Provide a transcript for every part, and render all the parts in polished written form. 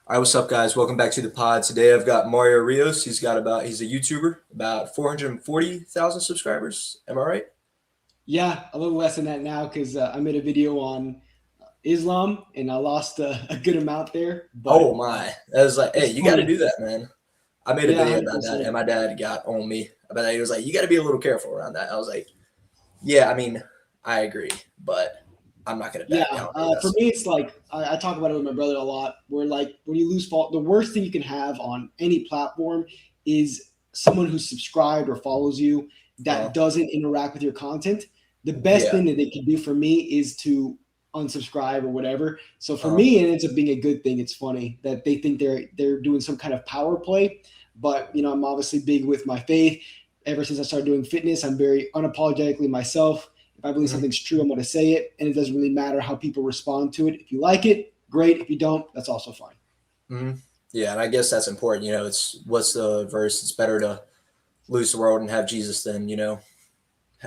All right, what's up, guys? Welcome back to the pod. Today I've got Mario Rios. He's a YouTuber, about 440,000 subscribers. Am I right? Yeah, a little less than that now because I made a video on Islam and I lost a good amount there, Oh but my! I was like, hey, it's you got to funny. do that, man. I made a Yeah, video about that, and 100%. my dad got on me about that. He was like, you got to be a little careful around that. I was like, yeah, I mean, I agree, but I'm not gonna Yeah, back down. for That's me, it's like I talk about it with my brother a lot. Where like when you lose fault, the worst thing you can have on any platform is someone who's subscribed or follows you uh, that doesn't interact with your content. The best yeah, thing that they can do for me is to unsubscribe or whatever. So for uh, me, it ends up being a good thing. It's funny that they think they're doing some kind of power play, but I'm obviously big with my faith. Ever since I started doing fitness, I'm very unapologetically myself. If I believe mhm, something's true, I'm going to say it, and it doesn't really matter how people respond to it. If you like it, great. If you don't, that's also fine. mhm. Yeah, and I guess that's important. It's what's the verse? It's better to lose the world and have Jesus than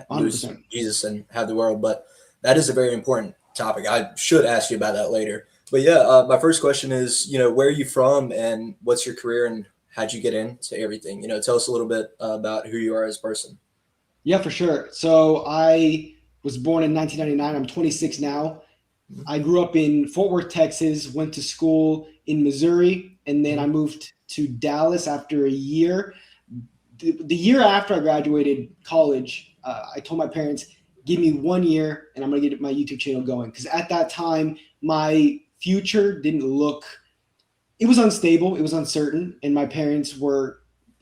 lose 100%. Jesus and have the world. But that is a very important topic. I should ask you about that later. But yeah, my first question is, where are you from and what's your career and how'd you get into everything? Tell us a little bit about who you are as a person. Yeah, for sure. So I was born in 1999. I'm 26 now. I grew up in Fort Worth, Texas, went to school in Missouri, and then I Mm-hmm. moved to Dallas after a year. The year after I graduated college, I told my parents, give me 1 year and I'm going to get my YouTube channel going. Because at that time, my future didn't look, it was unstable, it was uncertain, and my parents were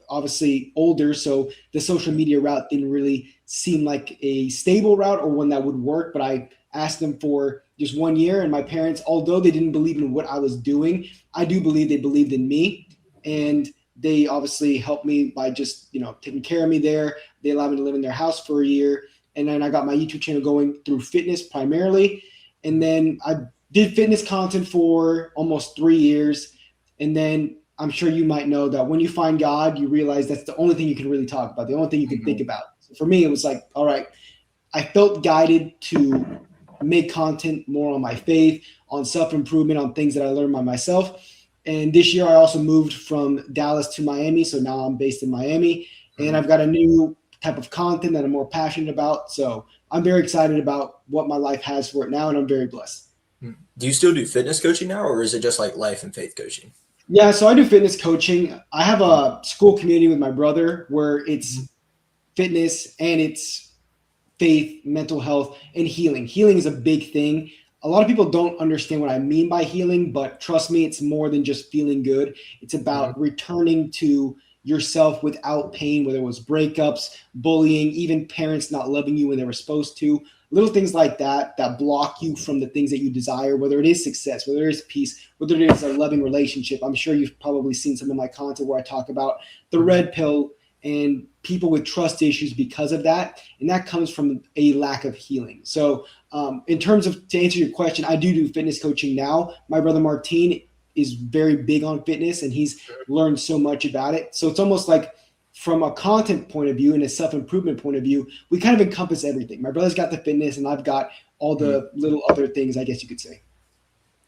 obviously older, so the social media route didn't really seem like a stable route or one that would work. But I asked them for just 1 year, and my parents, although they didn't believe in what I was doing, I do believe they believed in me, and they obviously helped me by just taking care of me there. They allowed me to live in their house for a year, and then I got my YouTube channel going through fitness primarily, and then I did fitness content for almost 3 years, and then I'm sure you might know that when you find God, you realize that's the only thing you can really talk about, the only thing you can think Mm-hmm. about. So for me, it was like, all right, I felt guided to make content more on my faith, on self improvement, on things that I learned by myself. And this year, I also moved from Dallas to Miami. So now I'm based in Miami, and I've got a new type of content that I'm more passionate about. So I'm very excited about what my life has for it now, and I'm very blessed. Do you still do fitness coaching now, or is it just like life and faith coaching? Yeah, so I do fitness coaching. I have a school community with my brother where Mm-hmm. it's fitness and it's faith, mental health, and healing. Healing is a big thing. A lot of people don't understand what I mean by healing, but trust me, it's more than just feeling good. It's Mm-hmm. about returning to yourself without pain, whether it was breakups, bullying, even parents not loving you when they were supposed to. Little things like that that block you from the things that you desire, whether it is success, whether it is peace, whether it is a loving relationship. I'm sure you've probably seen some of my content where I talk about the Mm-hmm. red pill and people with trust issues because of that, and that comes from a lack of healing. So in terms of, to answer your question, I do fitness coaching now. My brother Martin is very big on fitness, and he's learned so much about it. So it's almost like, from a content point of view and a self-improvement point of view, we kind of encompass everything. My brother's got the fitness and I've got all Mm-hmm. the little other things, I guess you could say.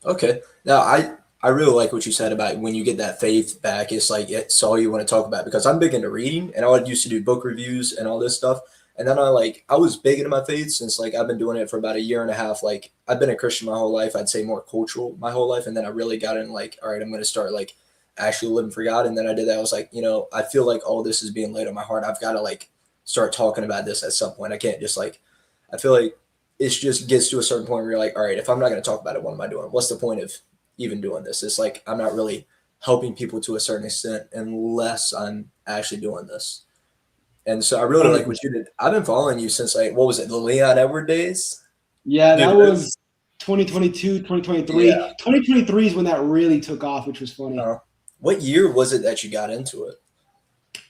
Okay. Now I really like what you said about when you get that faith back. It's like it's all you want to talk about because I'm big into reading and I would used to do book reviews and all this stuff. And then I was big into my faith since like I've been doing it for about a year and a half. Like I've been a Christian my whole life. I'd say more cultural my whole life. And then I really got in like, all right, I'm going to start like actually living for God. And then I did that. I was like, I feel like all this is being laid on my heart. I've got to like start talking about this at some point. I can't just like, I feel like it just gets to a certain point where you're like, all right, if I'm not going to talk about it, what am I doing? What's the point of even doing this? It's like I'm not really helping people to a certain extent unless I'm actually doing this. And so I really like what 100%. you did. I've been following you since like what was it, the Leon Edward days? Yeah, Dude, that was 2022, 2023. yeah. 2023 is when that really took off, which was funny. Uh, what year was it that you got into it?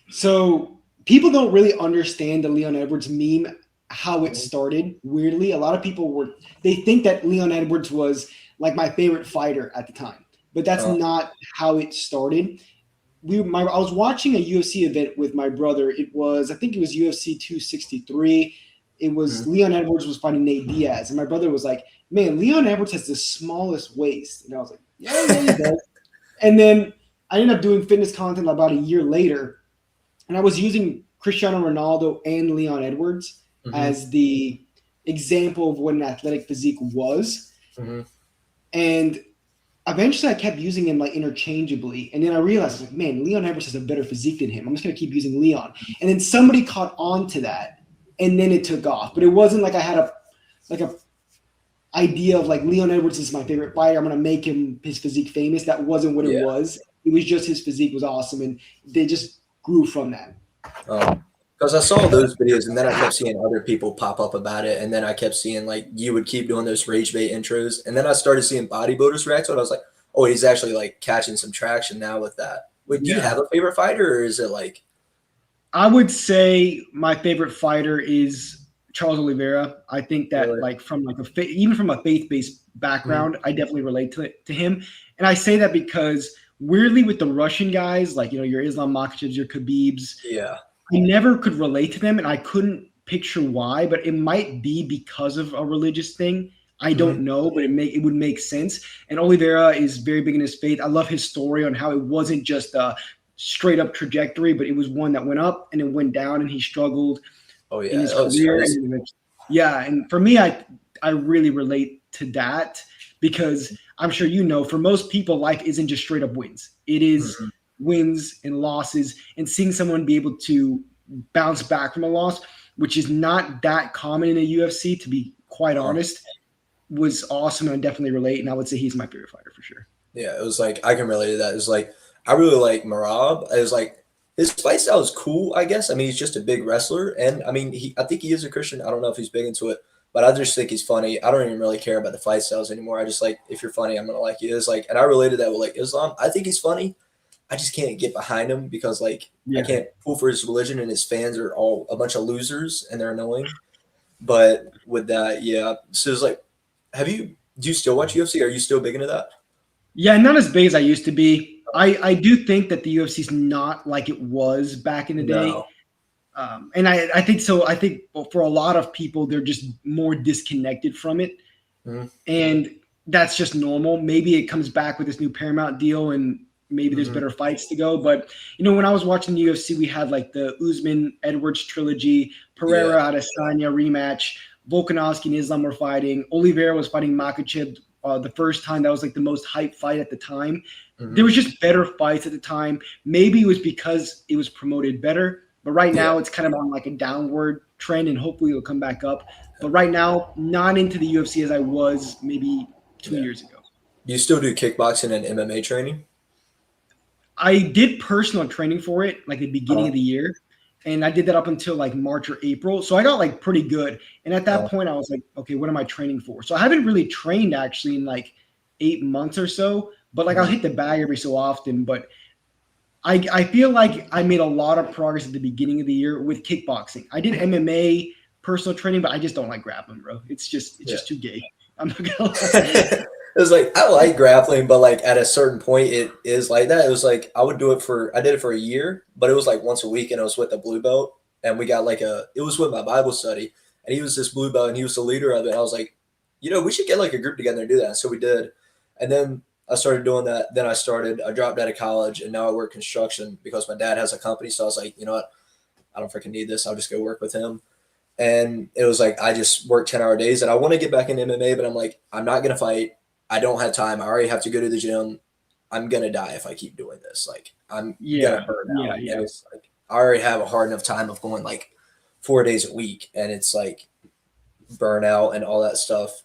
So people don't really understand the Leon Edwards meme, how it Mhm. started. Weirdly, a lot of people they think that Leon Edwards was like my favorite fighter at the time, but that's Uh, not how it started. I was watching a UFC event with my brother. I think it was UFC 263. It was mhm. Leon Edwards was fighting Nate Diaz, and my brother was like, "Man, Leon Edwards has the smallest waist," and I was like, "Yeah, yeah, he does." And then I ended up doing fitness content about a year later, and I was using Cristiano Ronaldo and Leon Edwards Mm-hmm. as the example of what an athletic physique was. Mm-hmm. And eventually I kept using him like interchangeably. And then I realized, like, man, Leon Edwards has a better physique than him. I'm just going to keep using Leon. And then somebody caught on to that, and then it took off. But it wasn't like I had a idea of like Leon Edwards is my favorite fighter. I'm going to make him his physique famous. That wasn't what it Yeah. was. It was just his physique was awesome. And they just grew from that. Because I saw those videos and then I kept seeing other people pop up about it. And then I kept seeing like you would keep doing those rage bait intros. And then I started seeing bodybuilders react to it. I was like, oh, he's actually like catching some traction now with that. Wait, do you Yeah. have a favorite fighter or is it like. I would say my favorite fighter is Charles Oliveira. I think that Really? like from like even from a faith-based background, I definitely relate to him. And I say that because weirdly with the Russian guys, like your Islam Makhachevs, your Khabibs, Yeah. I never could relate to them, and I couldn't picture why. But it might be because of a religious thing. I don't know, but it would make sense. And Oliveira is very big in his faith. I love his story on how it wasn't just a straight up trajectory, but it was one that went up and it went down, and he struggled Oh, yeah. in his That was career. crazy. And for me, I really relate to that because I'm sure for most people, life isn't just straight up wins. It is wins and losses, and seeing someone be able to bounce back from a loss, which is not that common in the UFC, to be quite honest, was awesome. And I definitely relate, and I would say he's my favorite fighter for sure. Yeah, it was like I can relate to that. It was like I really like Marab. It was like his fight style is cool, I guess. I mean, he's just a big wrestler, and I mean, I think he is a Christian. I don't know if he's big into it, but I just think he's funny. I don't even really care about the fight styles anymore. I just like if you're funny, I'm gonna like you. It's like, and I related that with like Islam. I think he's funny. I just can't get behind him because like I can't pull for his religion, and his fans are all a bunch of losers and they're annoying. But with that, yeah. So it's like, do you still watch UFC? Are you still big into that? Yeah, not as big as I used to be. I do think that the UFC is not like it was back in the day. No. And I think so. I think for a lot of people, they're just more disconnected from it. And that's just normal. Maybe it comes back with this new Paramount deal and maybe there's better fights to go. But, when I was watching the UFC, we had like the Usman Edwards trilogy, Pereira Adesanya rematch, Volkanovski and Islam were fighting. Oliveira was fighting Makhachev the first time. That was like the most hyped fight at the time. There was just better fights at the time. Maybe it was because it was promoted better. But right now it's kind of on like a downward trend, and hopefully it'll come back up. But right now, not into the UFC as I was maybe 2 years ago. Do you still do kickboxing and MMA training? I did personal training for it like the beginning of the year. And I did that up until like March or April. So I got like pretty good. And at that point, I was like, okay, what am I training for? So I haven't really trained actually in like 8 months or so. But like I'll hit the bag every so often. But I feel like I made a lot of progress at the beginning of the year with kickboxing. I did MMA personal training, but I just don't like grappling, bro. It's just too gay. I'm not gonna lie. It was like I like grappling, but like at a certain point, it is like that. It was like I did it for a year, but it was like once a week, and it was with a blue belt, and we got like it was with my Bible study, and he was this blue belt, and he was the leader of it. And I was like, we should get like a group together and do that. So we did, and then I started doing that. Then I dropped out of college, and now I work construction because my dad has a company. So I was like, you know what, I don't freaking need this. I'll just go work with him. And it was like I just work 10-hour days, and I want to get back in MMA, but I'm like, I'm not gonna fight. I don't have time. I already have to go to the gym. I'm gonna die if I keep doing this. Like I'm gonna burn out. And it's like I already have a hard enough time of going like 4 days a week, and it's like burnout and all that stuff.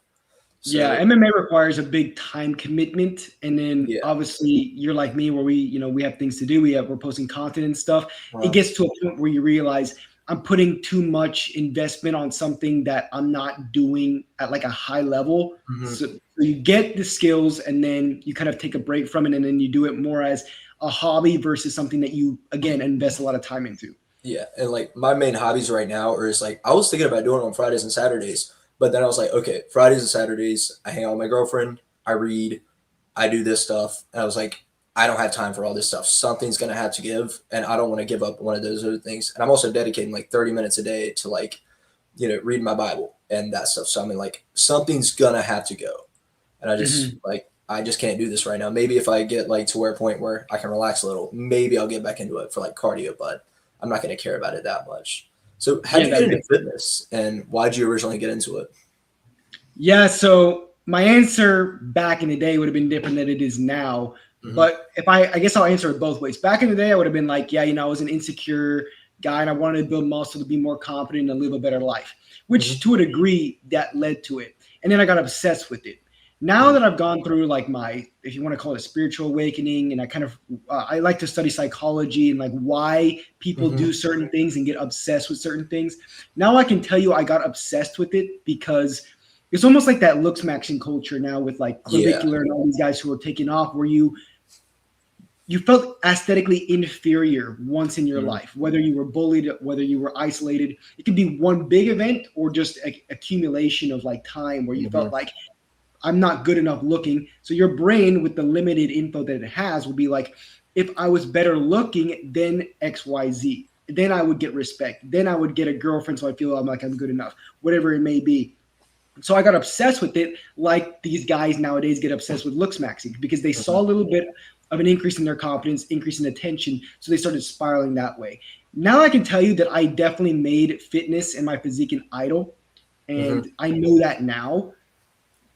So, MMA requires a big time commitment, and then obviously you're like me, where we have things to do. We're posting content and stuff. It gets to a point where you realize I'm putting too much investment on something that I'm not doing at like a high level. So you get the skills, and then you kind of take a break from it, and then you do it more as a hobby versus something that you again invest a lot of time into. Yeah, and like my main hobbies right now is like I was thinking about doing it on Fridays and Saturdays, but then I was like, okay, Fridays and Saturdays, I hang out with my girlfriend, I read, I do this stuff, and I was like, I don't have time for all this stuff. Something's gonna have to give, and I don't want to give up one of those other things. And I'm also dedicating like 30 minutes a day to like, read my Bible and that stuff. So I mean, like something's gonna have to go, and I just like I just can't do this right now. Maybe if I get like to where a point where I can relax a little, maybe I'll get back into it for like cardio, but I'm not going to care about it that much. So how Yeah, did you that get into makes. fitness and why did you originally get into it? Yeah, so my answer back in the day would have been different than it is now. Hmm. But if I guess I'll answer it both ways. Back in the day, I would have been like, yeah, I was an insecure guy and I wanted to build muscle to be more confident and live a better life, which Hmm. to a degree that led to it. And then I got obsessed with it. Now Hmm. that I've gone through like my, if you want to call it a spiritual awakening, and I kind of, I like to study psychology and like why people Hmm. do certain things and get obsessed with certain things. Now I can tell you I got obsessed with it because it's almost like that looks maxing culture now with like Yeah. clavicular and all these guys who are taking off, where you felt aesthetically inferior once in your Hmm. life, whether you were bullied, whether you were isolated. It could be one big event or just accumulation of like time where you Hmm. felt like I'm not good enough looking. So your brain, with the limited info that it has, would be like, if I was better looking, then XYZ. Then I would get respect. Then I would get a girlfriend, so I feel I'm good enough, whatever it may be. So I got obsessed with it, like these guys nowadays get obsessed with looks maxing, because they Hmm. saw a little bit of an increase in their confidence, increase in attention, so they started spiraling that way. Now I can tell you that I definitely made fitness and my physique an idol, Hmm. and I know that now.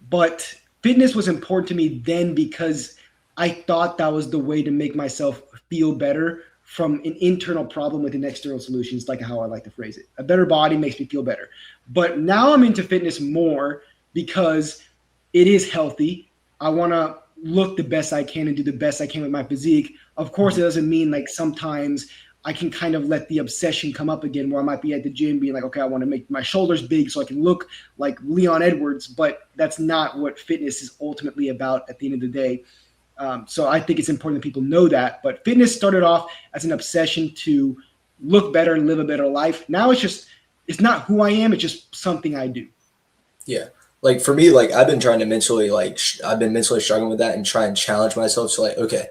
But fitness was important to me then because I thought that was the way to make myself feel better from an internal problem with an external solution. It's like how I like to phrase it. A better body makes me feel better. But now I'm into fitness more because it is healthy. I want to look the best I can and do the best I can with my physique. Of course, it doesn't mean like sometimes I can kind of let the obsession come up again where I might be at the gym being like, okay, I want to make my shoulders big so I can look like Leon Edwards, but that's not what fitness is ultimately about at the end of the day. So I think it's important that people know that. But fitness started off as an obsession to look better and live a better life. Now it's not who I am. It's just something I do. Yeah. Like for me, like I've been trying to mentally, like I've been mentally struggling with that and try and challenge myself. So like, okay,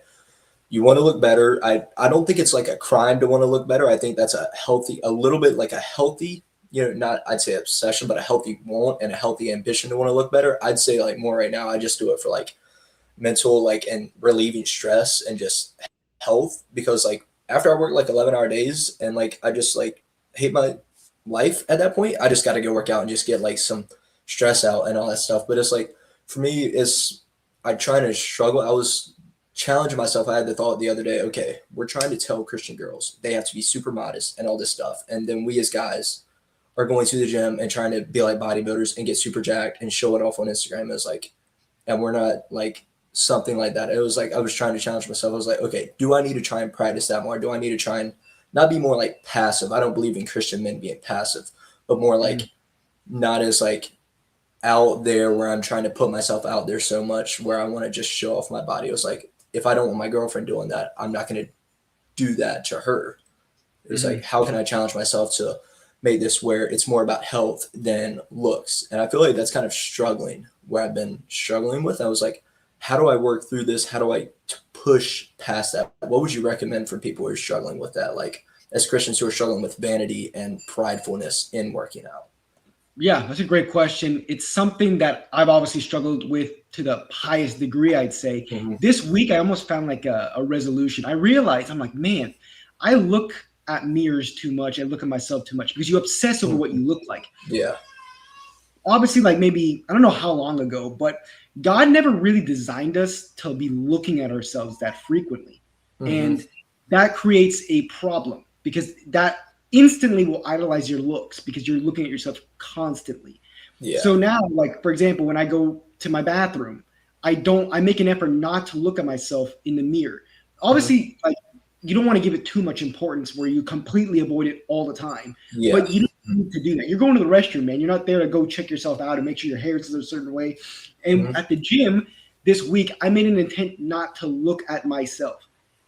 you want to look better. I don't think it's like a crime to want to look better. I think that's a little bit like a healthy, not I'd say obsession, but a healthy want and a healthy ambition to want to look better. I'd say like more right now. I just do it for like mental, like, and relieving stress and just health, because like after I work like 11-hour days and like I just like hate my life at that point, I just got to go work out and just get like some stress out and all that stuff. But it's like for me, it's I try to struggle. I was challenging myself. I had the thought the other day, okay, we're trying to tell Christian girls they have to be super modest and all this stuff, and then we as guys are going to the gym and trying to be like bodybuilders and get super jacked and show it off on Instagram as like, and we're not like something like that. It was like I was trying to challenge myself. I was like, okay, do I need to try and practice that more? Do I need to try and not be more like passive? I don't believe in Christian men being passive, but more Mhm. like not as like out there where I'm trying to put myself out there so much where I want to just show off my body. It was like if I don't want my girlfriend doing that, I'm not going to do that to her. It was like, Mhm. how can I challenge myself to make this where it's more about health than looks? And I feel like that's kind of struggling where I've been struggling with. I was like, how do I work through this? How do I push past that? What would you recommend for people who are struggling with that? Like as Christians who are struggling with vanity and pridefulness in working out. Yeah, that's a great question. It's something that I've obviously struggled with to the highest degree, I'd say. Hmm. This week, I almost found like a resolution. I realized, I'm like, man, I look at mirrors too much. I look at myself too much because you obsess over what Hmm. you look like. Yeah. Obviously, like maybe, I don't know how long ago, but God never really designed us to be looking at ourselves that frequently. Hmm. And that creates a problem because that instantly will idolize your looks because you're looking at yourself constantly. Yeah. So now, like for example, when I go to my bathroom, I make an effort not to look at myself in the mirror. Hmm. Obviously, like you don't want to give it too much importance where you completely avoid it all the time. Yeah. But you don't need to do that. You're going to the restroom, man. You're not there to go check yourself out and make sure your hair is a certain way. And Hmm. at the gym this week, I made an intent not to look at myself.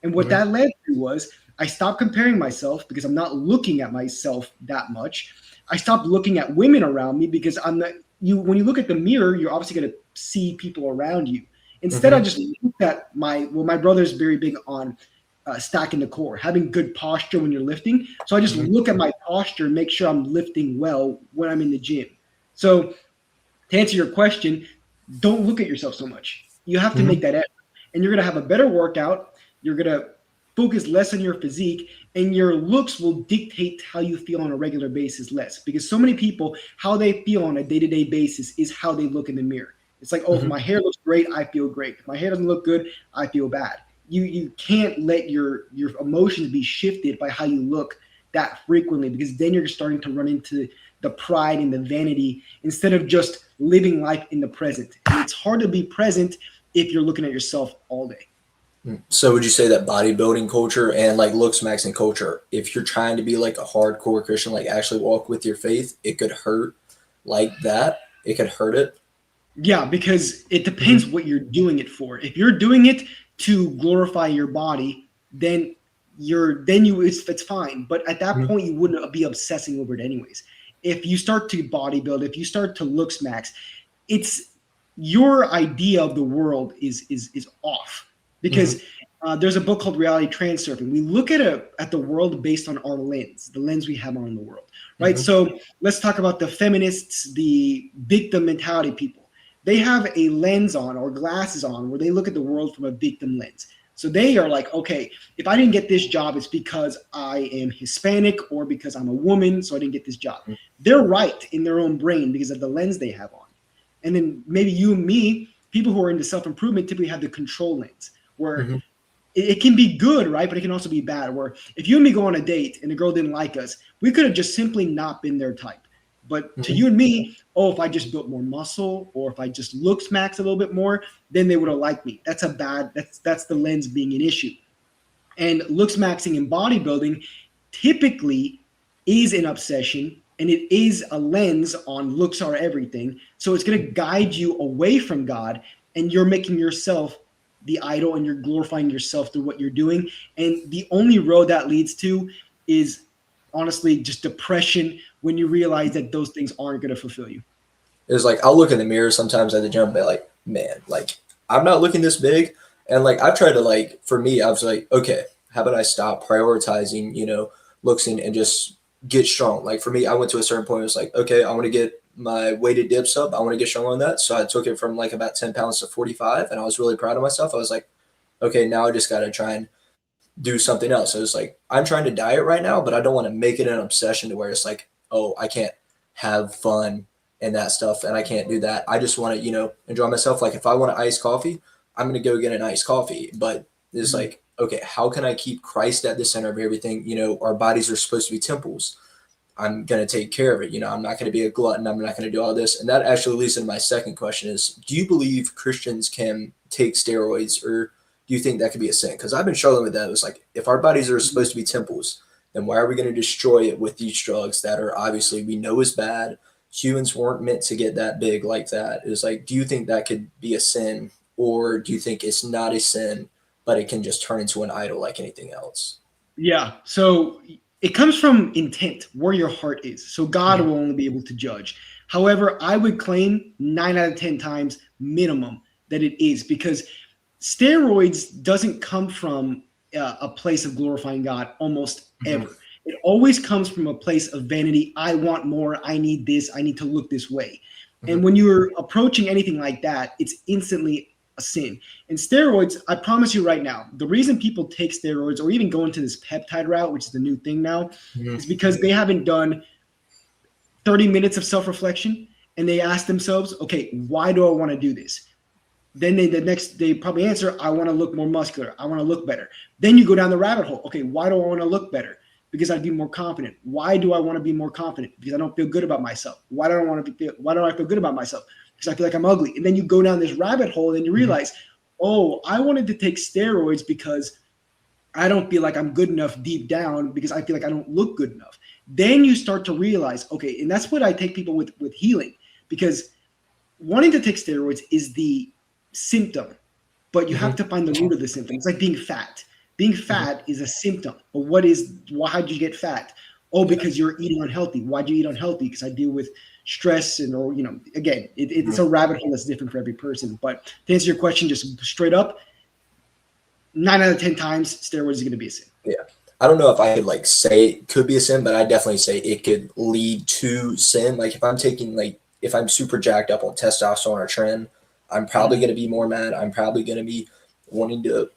And what Hmm. that led to was I stopped comparing myself because I'm not looking at myself that much. I stopped looking at women around me because I'm not you when you look at the mirror, you're obviously going to see people around you. Instead, I Hmm. just looked at my brother's very big on stacking the core, having good posture when you're lifting. So I just Hmm. look at my posture, make sure I'm lifting well when I'm in the gym. So to answer your question, don't look at yourself so much. You have to make Mhm. that effort. And you're going to have a better workout. You're going to focus less on your physique, and your looks will dictate how you feel on a regular basis less. Because so many people, how they feel on a day-to-day basis is how they look in the mirror. It's like, oh, if Mhm. my hair looks great, I feel great. If my hair doesn't look good, I feel bad. You can't let your emotions be shifted by how you look that frequently, because then you're starting to run into the pride and the vanity instead of just living life in the present. And it's hard to be present if you're looking at yourself all day. So would you say that bodybuilding culture and like looks maxing culture, if you're trying to be like a hardcore Christian, like actually walk with your faith, it could hurt like that. It could hurt it. Yeah, because it depends Hmm. what you're doing it for. If you're doing it to glorify your body, then it's fine. But at that Hmm. point, you wouldn't be obsessing over it anyways. If you start to bodybuild, if you start to looks max, it's your idea of the world is off, Hmm. because there's a book called Reality Transurfing. We look at the world based on our lens, the lens we have on the world, right? Hmm. So let's talk about the feminists, the victim mentality people. They have a lens on, or glasses on, where they look at the world from a victim lens. So they are like, okay, if I didn't get this job, it's because I am Hispanic or because I'm a woman, so I didn't get this job. They're right in their own brain because of the lens they have on. And then maybe you and me, people who are into self improvement, typically have the control lens, where Hmm. it can be good, right? But it can also be bad. Where if you and me go on a date and the girl didn't like us, we could have just simply not been their type. But to Hmm. you and me, oh, if I just built more muscle, or if I just looked max a little bit more, then they would have liked me. That's the lens being an issue. And looks maxing in bodybuilding typically is an obsession, and it is a lens on looks are everything. So it's going to guide you away from God, and you're making yourself the idol, and you're glorifying yourself through what you're doing. And the only road that leads to is honestly just depression, when you realize that those things aren't going to fulfill you. It's like I'll look in the mirror sometimes at the gym and be like, man, like I'm not looking this big. And like I've tried to like for me, I was like, okay, how about I stop prioritizing, looks and just get strong. Like for me, I went to a certain point, it was like, okay, I want to get my weighted dips up. I want to get strong on that. So I took it from like about 10 pounds to 45, and I was really proud of myself. I was like, okay, now I just gotta try and do something else. So it's like I'm trying to diet right now, but I don't want to make it an obsession to where it's like, oh, I can't have fun and that stuff, and I can't do that. I just want to, enjoy myself. Like if I want an iced coffee, I'm gonna go get an iced coffee. But it's Mhm. like, okay, how can I keep Christ at the center of everything? Our bodies are supposed to be temples. I'm gonna take care of it. I'm not gonna be a glutton. I'm not gonna do all this. And that actually leads into my second question: is do you believe Christians can take steroids, or do you think that could be a sin? Because I've been struggling with that. It's like if our bodies are Mhm. supposed to be temples, then why are we gonna destroy it with these drugs that are obviously we know is bad? Humans weren't meant to get that big like that. It's like, do you think that could be a sin, or do you think it's not a sin, but it can just turn into an idol like anything else? Yeah. So it comes from intent, where your heart is. So God Mhm. will only be able to judge. However, I would claim 9 out of 10 times minimum that it is, because steroids doesn't come from a place of glorifying God almost Mhm. ever. It always comes from a place of vanity. I want more. I need this. I need to look this way. Mhm. And when you're approaching anything like that, it's instantly a sin. And steroids, I promise you right now, the reason people take steroids or even go into this peptide route, which is the new thing now, Mhm. is because they haven't done 30 minutes of self reflection, and they ask themselves, okay, why do I want to do this? Then they probably answer, I want to look more muscular. I want to look better. Then you go down the rabbit hole. Okay, why do I want to look better? Because I'd be more confident. Why do I want to be more confident? Because I don't feel good about myself. Why don't I feel good about myself? Because I feel like I'm ugly. And then you go down this rabbit hole, and you Mhm. realize, oh, I wanted to take steroids because I don't feel like I'm good enough deep down, because I feel like I don't look good enough. Then you start to realize, okay, and that's what I take people with healing, because wanting to take steroids is the symptom, but you have Mhm. to find the root of the symptom. It's like being fat. Being Mhm. fat is a symptom. But what is why how'd you get fat? Oh, Yeah. because you're eating unhealthy. Why'd you eat unhealthy? Because I deal with stress, and or again, it's Mhm. a rabbit hole that's different for every person. But to answer your question, just straight up, 9 out of 10 times, steroids is going to be a sin. Yeah. I don't know if I could like say it could be a sin, but I definitely say it could lead to sin. Like if I'm taking like if I'm super jacked up on testosterone or tren, I'm probably going to be more mad. I'm probably going to be wanting to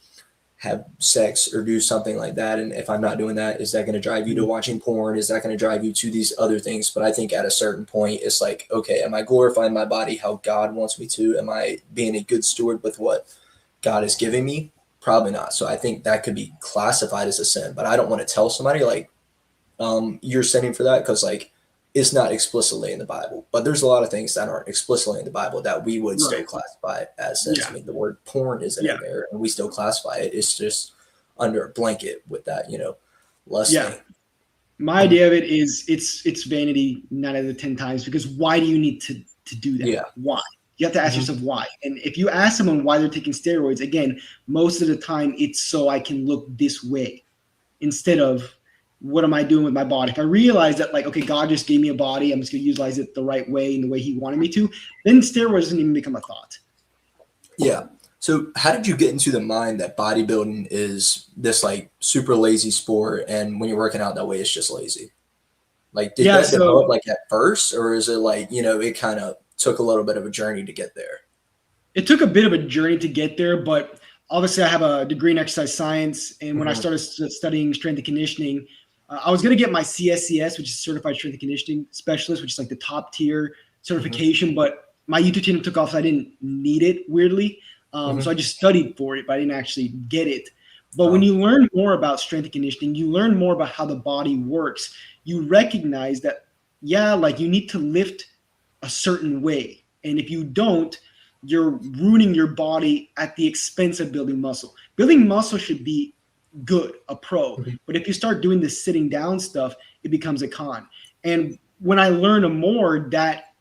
have sex or do something like that. And if I'm not doing that, is that going to drive you to watching porn? Is that going to drive you to these other things? But I think at a certain point, it's like, okay, am I glorifying my body how God wants me to? Am I being a good steward with what God is giving me? Probably not. So I think that could be classified as a sin, but I don't want to tell somebody like, you're sinning for that, because like it's not explicitly in the Bible. But there's a lot of things that aren't explicitly in the Bible that we would still classify as sins. Yeah. I mean, the word porn isn't in there, and we still classify it. It's just under a blanket with that, lust thing. My idea of it is it's vanity 9 out of 10 times, because why do you need to do that? Yeah. Why? You have to ask yourself why. And if you ask someone why they're taking steroids, again, most of the time it's so I can look this way, instead of what am I doing with my body? If I realize that, like, okay, God just gave me a body, I'm just going to utilize it the right way, in the way he wanted me to, then steroids doesn't even become a thought. Yeah. So how did you get into the mind that bodybuilding is this like super lazy sport, and when you're working out that way, it's just lazy? Like, did that develop like at first, or is it like, it kind of took a little bit of a journey to get there? It took a bit of a journey to get there, but obviously I have a degree in exercise science. And when I started studying strength and conditioning, I was going to get my CSCS, which is Certified Strength and Conditioning Specialist, which is like the top tier certification. But my YouTube channel took off, so I didn't need it, weirdly. So I just studied for it, but I didn't actually get it. But when you learn more about strength and conditioning, you learn more about how the body works. You recognize that, like you need to lift a certain way. And if you don't, you're ruining your body at the expense of building muscle. Building muscle should be good, a pro. But if you start doing this sitting down stuff, it becomes a con. And when I learned more, that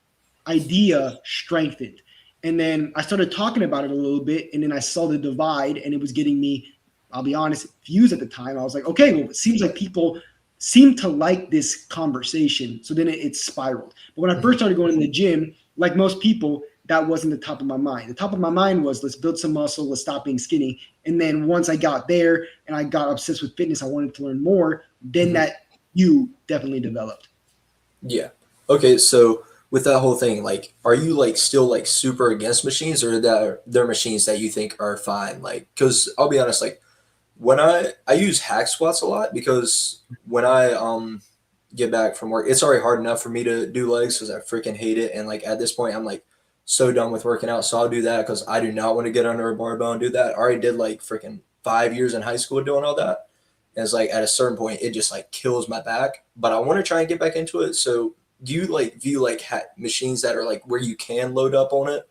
idea strengthened. And then I started talking about it a little bit, and then I saw the divide, and it was getting me, I'll be honest, views at the time. I was like, okay, well, it seems like people seem to like this conversation. So then it spiraled. But when I first started going to the gym, like most people, that wasn't the top of my mind. The top of my mind was, let's build some muscle, let's stop being skinny. And then once I got there and I got obsessed with fitness, I wanted to learn more, then that you definitely developed. Yeah. Okay, so with that whole thing, like, are you like still like super against machines, or that they're machines that you think are fine? Like, because I'll be honest, like when I use hack squats a lot, because when I get back from work, it's already hard enough for me to do legs because I freaking hate it. And like at this point, I'm like so done with working out. So I'll do that because I do not want to get under a barbell and do that. I already did like freaking 5 years in high school doing all that. And it's like at a certain point, it just like kills my back. But I want to try and get back into it. So do you like view like machines that are like where you can load up on it,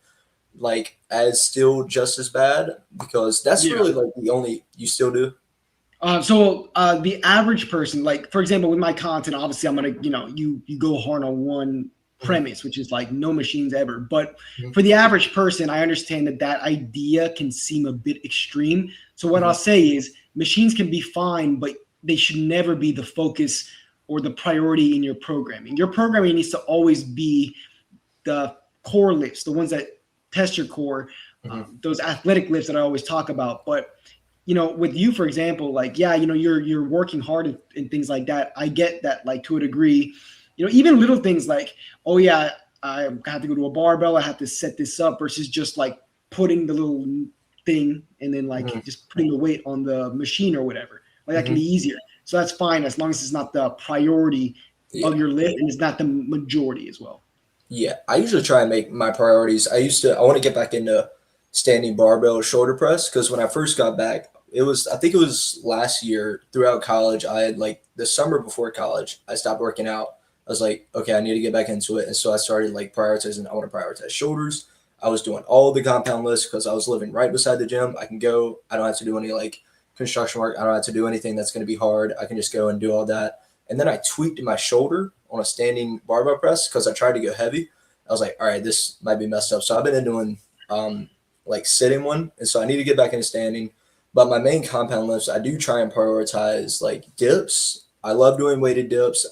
like as still just as bad? Because that's really like the only you still do. So the average person, like for example, with my content, obviously I'm gonna, you go hard on one premise, which is like no machines ever. But for the average person, I understand that idea can seem a bit extreme. So what I'll say is machines can be fine, but they should never be the focus or the priority in your programming. Your programming needs to always be the core lifts, the ones that test your core, those athletic lifts that I always talk about. But with you, for example, like, you're working hard and things like that. I get that, like, to a degree, even little things like, oh yeah, I have to go to a barbell, I have to set this up, versus just like putting the little thing and then like just putting the weight on the machine or whatever. Like that can be easier. So that's fine as long as it's not the priority of your lift and it's not the majority as well. Yeah, I usually try and make my priorities. I want to get back into standing barbell shoulder press, because when I first got back, I think it was last year throughout college. I had like the summer before college, I stopped working out. I was like, okay, I need to get back into it. And so I started like prioritizing. I want to prioritize shoulders. I was doing all the compound lifts because I was living right beside the gym. I can go. I don't have to do any like construction work. I don't have to do anything that's going to be hard. I can just go and do all that. And then I tweaked my shoulder on a standing barbell press because I tried to go heavy. I was like, all right, this might be messed up. So I've been doing like sitting one. And so I need to get back into standing. But my main compound lifts, I do try and prioritize like dips. I love doing weighted dips.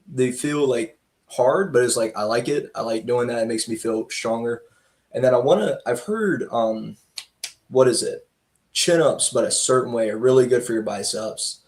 They feel like hard, but it's like I like it. I like doing that. It makes me feel stronger. And then I've heard what is it? Chin ups, but a certain way are really good for your biceps.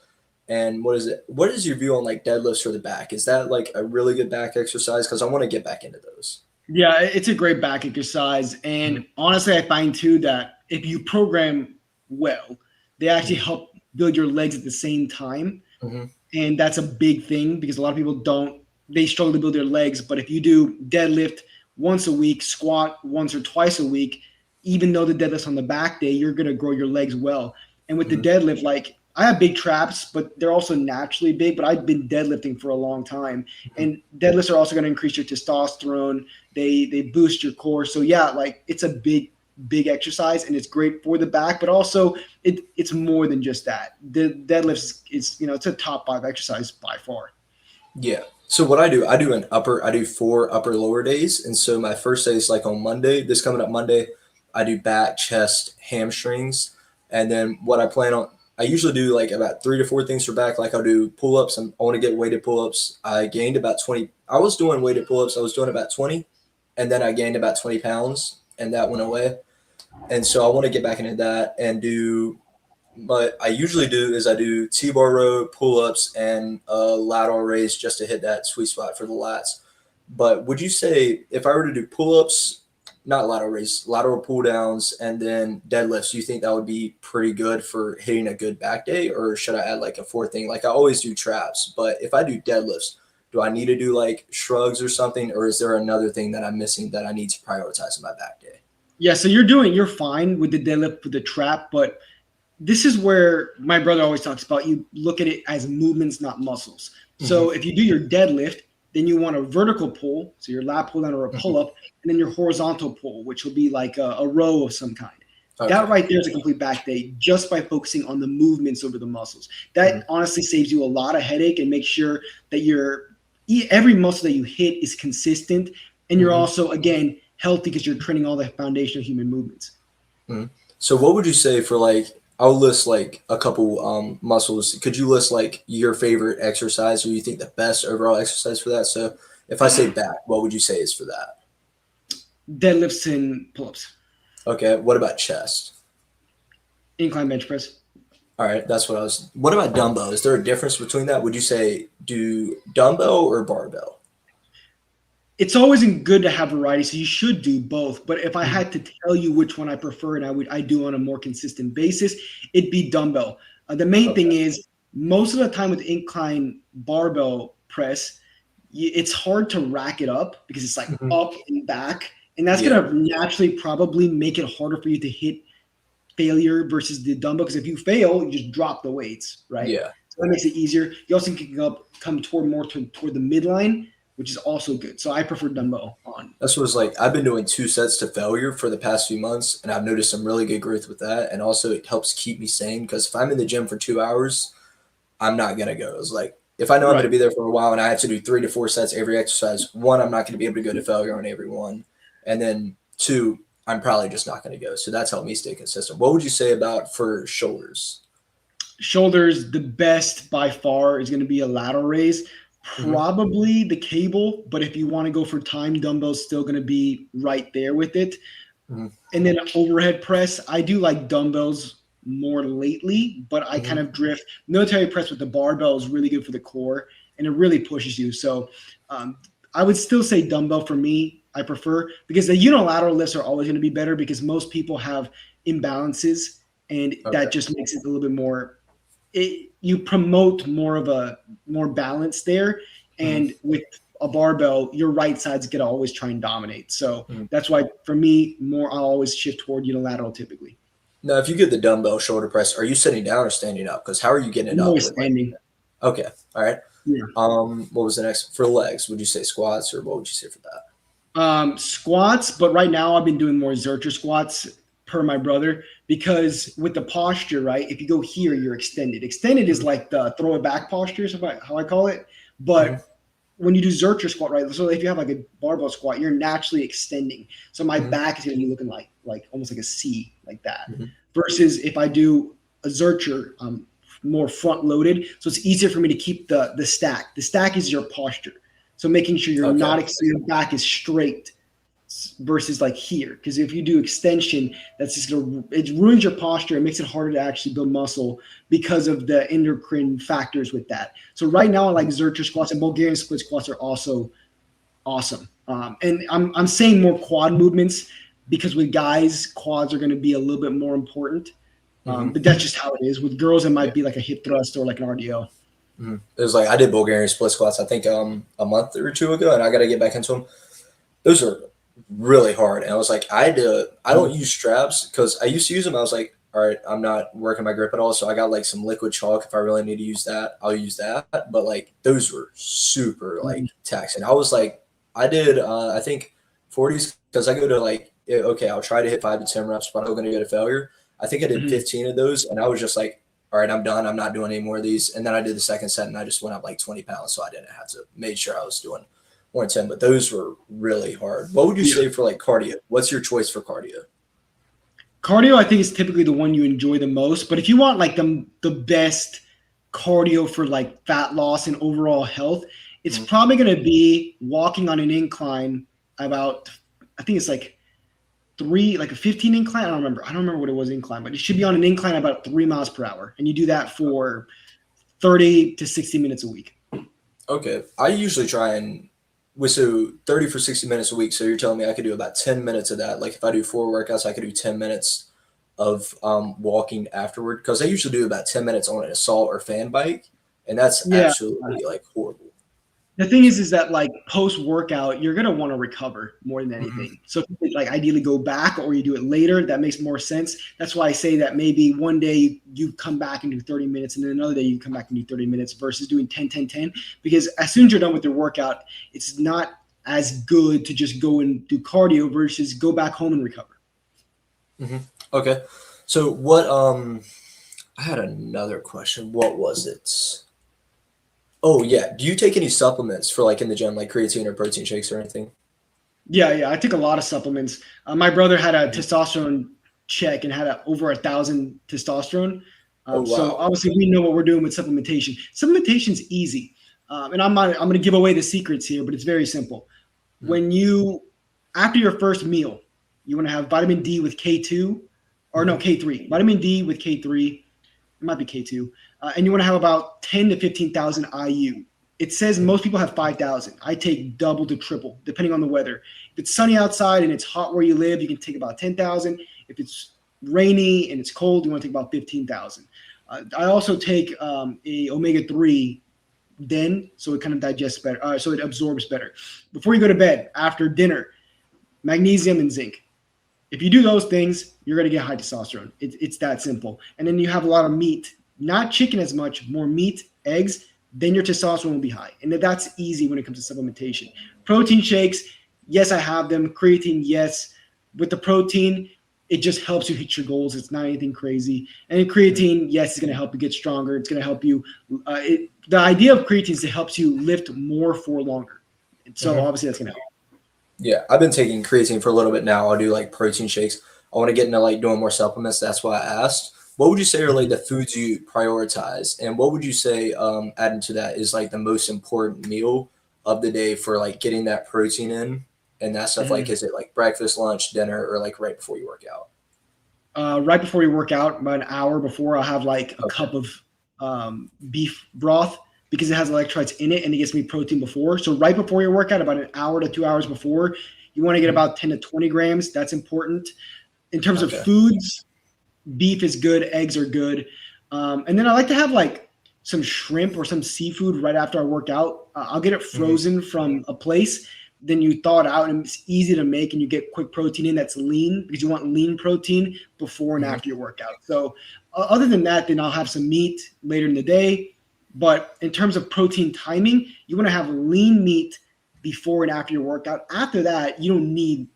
And what is it? What is your view on like deadlifts for the back? Is that like a really good back exercise? Because I want to get back into those. Yeah, it's a great back exercise. And honestly, I find too that if you program well, they actually help build your legs at the same time. Mm-hmm. And that's a big thing because a lot of people don't, they struggle to build their legs. But if you do deadlift once a week, squat once or twice a week, even though the deadlift's on the back day, you're going to grow your legs well. And with the Mm-hmm. deadlift, like I have big traps, but they're also naturally big. But I've been deadlifting for a long time, and deadlifts are also going to increase your testosterone. They boost your core. So yeah, like it's a big exercise, and it's great for the back. But also, it's more than just that. The deadlifts is it's a top 5 exercise by far. Yeah. So what I do 4 upper lower days. And so my first day is like on Monday, this coming up Monday, I do back, chest, hamstrings. And then what I plan on, I usually do like about 3 to 4 things for back. Like I'll do pull ups. I want to get weighted pull ups. I gained about 20. I was doing weighted pull ups. I was doing about 20. And then I gained about 20 pounds and that went away. And so I want to get back into that and do what I usually do is I do T-bar row, pull-ups, and lateral raise just to hit that sweet spot for the lats. But would you say if I were to do pull-ups, not lateral raise, lateral pull downs, and then deadlifts, do you think that would be pretty good for hitting a good back day, or should I add like a fourth thing? Like I always do traps, but if I do deadlifts, do I need to do like shrugs or something, or is there another thing that I'm missing that I need to prioritize in my back day? Yeah, so you're fine with the deadlift with the trap, but this is where my brother always talks about you look at it as movements, not muscles. Mm-hmm. So if you do your deadlift, then you want a vertical pull, so your lat pull down or a Mm-hmm. pull up, and then your horizontal pull, which will be like a row of some kind. That Okay. right there is a complete back day just by focusing on the movements over the muscles. Mm-hmm. That honestly saves you a lot of headache and makes sure that every muscle that you hit is consistent, and you're Mm-hmm. also again healthy because you're training all the foundational human movements. Mhm. So what would you say for like I'll list like a couple muscles. Could you list like your favorite exercise or you think the best overall exercise for that? So if I say back, what would you say is for that? Deadlifts and pull-ups, Okay, what about chest? incline bench press. All right, that's what I was. What about dumbbell? Is there a difference between that? Would you say do dumbbell or barbell? It's always good to have variety, so you should do both. But if I Mhm. had to tell you which one I prefer and I do on a more consistent basis, it'd be dumbbell. The main thing Okay. is most of the time with incline barbell press, it's hard to rack it up because it's like Mhm. up and back, and that's Yeah. gonna naturally probably make it harder for you to hit failure versus the dumbbell. Because if you fail, you just drop the weights, right? Yeah. So that makes it easier. You also can come toward more toward the midline, which is also good. So I prefer dumbbell on. That's what it's like. I've been doing 2 sets to failure for the past few months, and I've noticed some really good growth with that. And also, it helps keep me sane because if I'm in the gym for 2 hours, I'm not gonna go. It's like if I know I'm Right. gonna be there for a while and I have to do 3 to 4 sets every exercise, one, I'm not gonna be able to go to failure on every one, and then two, I'm probably just not gonna go. So that's helped me stay consistent. What would you say about for shoulders? Shoulders, the best by far is going to be a lateral raise. Hmm. Probably the cable, but if you want to go for time, dumbbells still going to be right there with it. Hmm. And then overhead press, I do like dumbbells more lately, but I kind Hmm. of drift. Military press with the barbell is really good for the core and it really pushes you. So um, I would still say dumbbell for me. I prefer because the unilateral lifts are always going to be better because most people have imbalances and Okay. that just makes it a little bit more you promote more of a more balance there. Hmm. And with a barbell, your right side's gonna always try and dominate. So Hmm. that's why for me, more I'll always shift toward unilateral typically. Now, if you get the dumbbell shoulder press, are you sitting down or standing up? Because how are you getting it I'm up always with like? standing. Okay, all right. Yeah. What was the next for legs? Would you say squats or what would you say for that? Squats, but right now I've been doing more Zercher squats per my brother because with the posture, right? If you go here, you're extended. Extended is Hmm. like the throw it back posture, is how I call it. Hmm. But when you do Zercher squat, right? So if you have like a barbell squat, you're naturally extending. So my Hmm. back is going to be looking like almost like a C, like that. Hmm. Versus if I do a Zercher, more front loaded, so it's easier for me to keep the stack. The stack is your posture. So making sure you're Okay. not your back is straight versus like here. Because if you do extension, that's just gonna it ruins your posture. It makes it harder to actually build muscle because of the endocrine factors with that. So right now, I like Zercher squats and Bulgarian split squats are also awesome. And I'm saying more quad movements because with guys, quads are going to be a little bit more important. But that's just how it is. With girls, it might be like a hip thrust or like an RDO. It was like I did Bulgarian split squats I think a month or two ago, and I got to get back into them. Those are really hard, and I was like, I don't use straps because I used to use them. I was like, all right, I'm not working my grip at all, so I got like some liquid chalk. If I really need to use that, I'll use that. But like those were super like taxing. I was like, I did I think 40s because I go to like okay, I'll try to hit 5 to 10 reps, but I'm going to go to failure. I think I did 15 of those, and I was just like, all right, I'm done. I'm not doing any more of these. And then I did the second set, and I just went up like 20 pounds, so I didn't have to make sure I was doing more than 10. But those were really hard. What would you say for like cardio? What's your choice for cardio? Cardio, I think, is typically the one you enjoy the most. But if you want like the best cardio for like fat loss and overall health, it's probably going to be walking on an incline about, I think it's like a 15 incline. I don't remember what it was incline, but it should be on an incline about 3 miles per hour. And you do that for 30 to 60 minutes a week. Okay. I usually try and so 30 for 60 minutes a week. So you're telling me I could do about 10 minutes of that. Like if I do 4 workouts, I could do 10 minutes of walking afterward. Cause I usually do about 10 minutes on an assault or fan bike. And that's absolutely like horrible. The thing is that like post workout, you're gonna want to recover more than anything. So if you like ideally go back or you do it later, that makes more sense. That's why I say that maybe one day you come back and do 30 minutes, and then another day you come back and do 30 minutes versus doing 10, 10, 10. Because as soon as you're done with your workout, it's not as good to just go and do cardio versus go back home and recover. Okay. So what? I had another question. What was it? Oh yeah. Do you take any supplements for like in the gym, like creatine or protein shakes or anything? Yeah. I take a lot of supplements. My brother had a testosterone check and had over 1,000 testosterone. Wow. So obviously we know what we're doing with supplementation. Supplementation's easy. And I'm going to give away the secrets here, but it's very simple. When after your first meal, you want to have vitamin D with K2 or no, K3, vitamin D with K3. It might be K2. And you want to have about 10 to 15,000 IU. It says most people have 5,000. I take double to triple, depending on the weather. If it's sunny outside and it's hot where you live, you can take about 10,000. If it's rainy and it's cold, you want to take about 15,000. I also take a omega-3 then, so it kind of digests better, so it absorbs better. Before you go to bed, after dinner, magnesium and zinc. If you do those things, you're going to get high testosterone. It's that simple. And then you have a lot of meat, not chicken as much, more meat, eggs, then your testosterone will be high. And that's easy when it comes to supplementation. Protein shakes, yes, I have them. Creatine, yes. With the protein, it just helps you hit your goals. It's not anything crazy. And creatine, yes, it's going to help you get stronger. It's going to help you. The idea of creatine is it helps you lift more for longer. And so obviously that's going to help. Yeah, I've been taking creatine for a little bit now. I'll do like protein shakes. I want to get into like doing more supplements. That's why I asked. What would you say are like the foods you prioritize? And what would you say adding to that is like the most important meal of the day for like getting that protein in and that stuff? Like, is it like breakfast, lunch, dinner, or like right before you work out? Right before you work out, about an hour before, I'll have like a cup of beef broth because it has electrolytes in it and it gets me protein before. So right before your workout, about an hour to 2 hours before, you want to get about 10 to 20 grams. That's important. In terms of foods, beef is good. Eggs are good. And then I like to have like some shrimp or some seafood right after I work out. I'll get it frozen from a place. Then you thaw it out and it's easy to make and you get quick protein in that's lean because you want lean protein before and after your workout. So other than that, then I'll have some meat later in the day. But in terms of protein timing, you want to have lean meat before and after your workout. After that, you don't need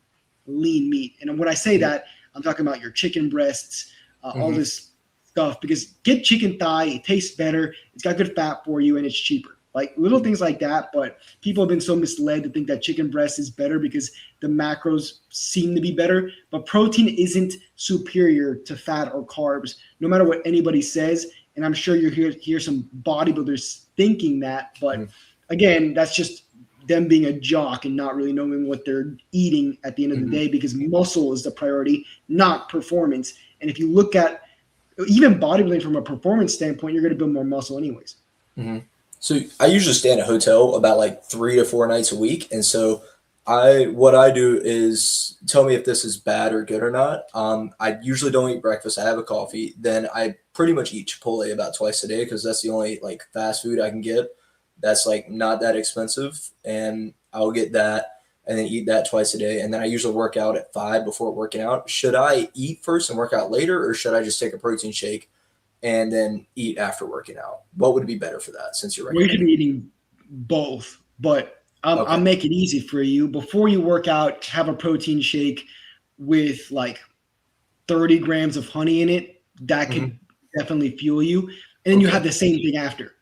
lean meat. And when I say that, I'm talking about your chicken breasts, all this stuff, because get chicken thigh, it tastes better, it's got good fat for you, and it's cheaper. Like little things like that, but people have been so misled to think that chicken breast is better because the macros seem to be better, but protein isn't superior to fat or carbs, no matter what anybody says. And I'm sure you hear some bodybuilders thinking that, but again, that's just them being a jock and not really knowing what they're eating at the end of the day, because muscle is the priority, not performance. And if you look at even bodybuilding from a performance standpoint, you're going to build more muscle anyways. So I usually stay in a hotel about like 3 to 4 nights a week. And so What I do is tell me if this is bad or good or not. I usually don't eat breakfast. I have a coffee. Then I pretty much eat Chipotle about twice a day because that's the only like fast food I can get. That's like not that expensive, and I'll get that and then eat that twice a day. And then I usually work out at 5 before working out. Should I eat first and work out later, or should I just take a protein shake and then eat after working out? What would be better for that since you're Well, you should recommending? be eating both, but I'll Okay. make it easy for you. Before you work out, have a protein shake with like 30 grams of honey in it. That Hmm. could definitely fuel you. And then you have Okay. the same thing after.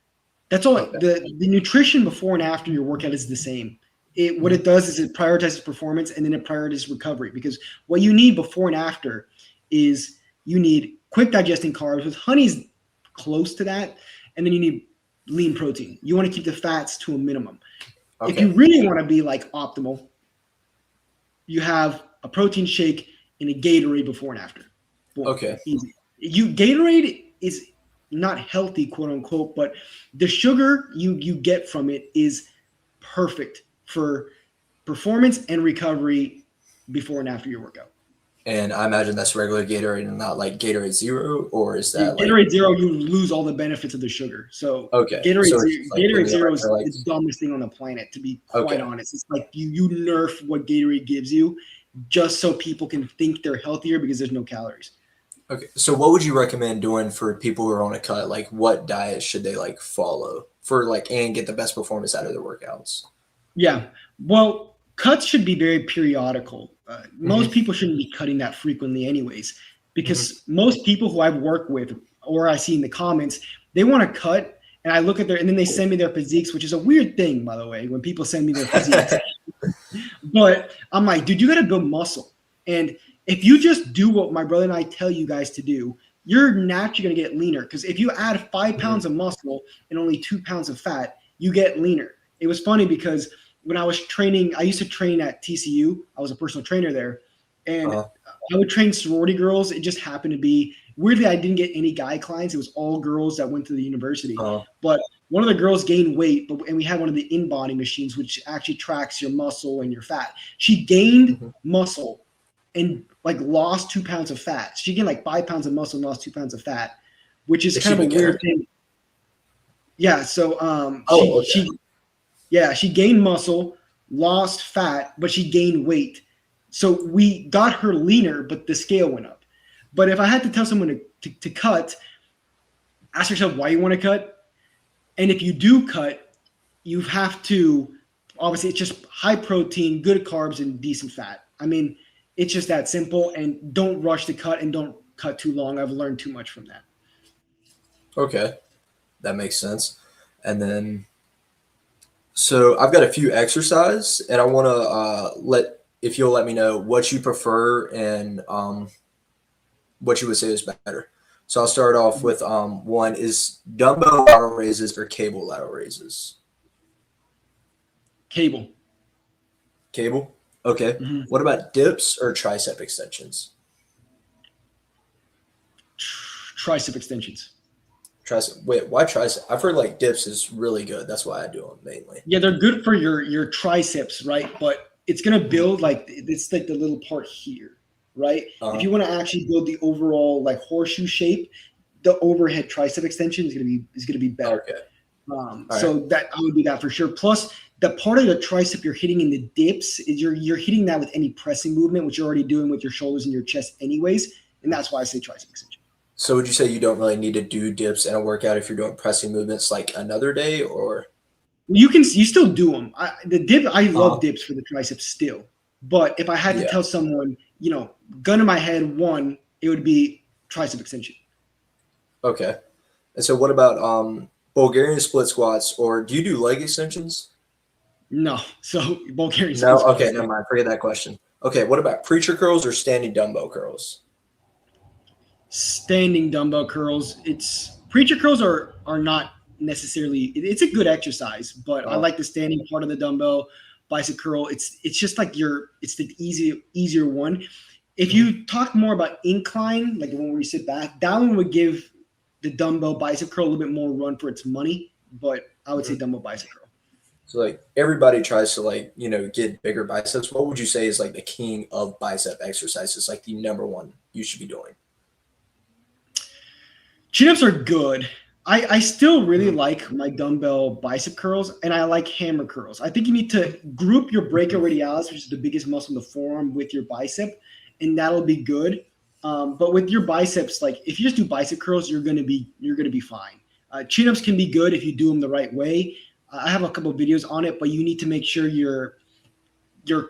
That's all. Okay. The nutrition before and after your workout is the same. What Hmm. it does is it prioritizes performance and then it prioritizes recovery, because what you need before and after is you need quick digesting carbs with honey's close to that, and then you need lean protein. You want to keep the fats to a minimum. If you Okay. really want to be like optimal, you have a protein shake and a Gatorade before and after. Boom, Okay. easy. Gatorade is not healthy, quote unquote, but the sugar you get from it is perfect for performance and recovery before and after your workout. And I imagine that's regular Gatorade and not like Gatorade Zero, or is that like Gatorade Zero, you lose all the benefits of the sugar. So okay? So it's just like Gatorade giving Zero is the electrolytes. dumbest thing on the planet, to be quite Okay. honest. It's like you nerf what Gatorade gives you just so people can think they're healthier because there's no calories. Okay. So what would you recommend doing for people who are on a cut? Like what diet should they like follow for like and get the best performance out of their workouts? Yeah. Well, cuts should be very periodical. Most Hmm. people shouldn't be cutting that frequently, anyways, Hmm. because most people who I've worked with or I see in the comments, they want to cut, and I look at their, and then they send me their physiques, which is a weird thing, by the way, when people send me their physiques. But I'm like, dude, you got to build muscle. And if you just do what my brother and I tell you guys to do, you're naturally going to get leaner. Because if you add 5 pounds of muscle and only 2 pounds of fat, you get leaner. It was funny because when I was training, I used to train at TCU. I was a personal trainer there. And Uh, I would train sorority girls. It just happened to be, weirdly, I didn't get any guy clients. It was all girls that went to the university. uh, But one of the girls gained weight, and we had one of the in-body machines, which actually tracks your muscle and your fat. She gained mhm. muscle and like lost 2 pounds of fat. She gained like 5 pounds of muscle and lost 2 pounds of fat, which is Is she kind a of a weird beginner? thing. Yeah. So Oh, okay. she gained muscle, lost fat, but she gained weight. So we got her leaner, but the scale went up. But if I had to tell someone to cut, ask yourself why you want to cut. And if you do cut, you have to, obviously, it's just high protein, good carbs, and decent fat. I mean, it's just that simple. And don't rush to cut and don't cut too long. I've learned too much from that. Okay. That makes sense. And then so I've got a few exercise, and I want to let if you'll let me know what you prefer and what you would say is better. So I'll start off with one is dumbbell lateral raises or cable lateral raises. Cable. Cable. Okay. Mhm. What about dips or tricep extensions? Tricep extensions. Tricep. Wait, why tricep? I've heard like dips is really good. That's why I do them mainly. Yeah, they're good for your triceps, right? But it's gonna Mhm. build like it's like the little part here, right? If Uh-huh. you want to actually build the overall like horseshoe shape, the overhead tricep extension is gonna be better. Okay. All right. So that I would do that for sure. Plus, the part of the tricep you're hitting in the dips is you're hitting that with any pressing movement, which you're already doing with your shoulders and your chest, anyways. And that's why I say tricep extension. So would you say you don't really need to do dips in a workout if you're doing pressing movements like another day or? You still do them. The dip, I love Uh-huh. dips for the triceps still. But if I had to Yeah. tell someone, gun in my head, one, it would be tricep extension. Okay. And so what about Bulgarian split squats or do you do leg extensions? No, so Bulgarian split No. squats. Okay, never mind. Forget that question. Okay, what about preacher curls or standing dumbbell curls? Standing dumbbell curls. It's preacher curls are not necessarily. It's a good exercise, but I Uh, like the standing part of the dumbbell bicep curl. It's just like it's the easier one. If mhm. you talk more about incline, like the one where you sit back, that one would give the dumbbell bicep curl a little bit more run for its money. But I would say Mhm. dumbbell bicep curl. So like everybody tries to like, get bigger biceps. What would you say is like the king of bicep exercises, like the number one you should be doing? Chin-ups are good. I still really Mhm. like my dumbbell bicep curls, and I like hammer curls. I think you need to group your brachioradialis, which is the biggest muscle in the forearm, with your bicep, and that'll be good. But with your biceps, like if you just do bicep curls, you're gonna be fine. Chin-ups can be good if you do them the right way. I have a couple of videos on it, but you need to make sure you're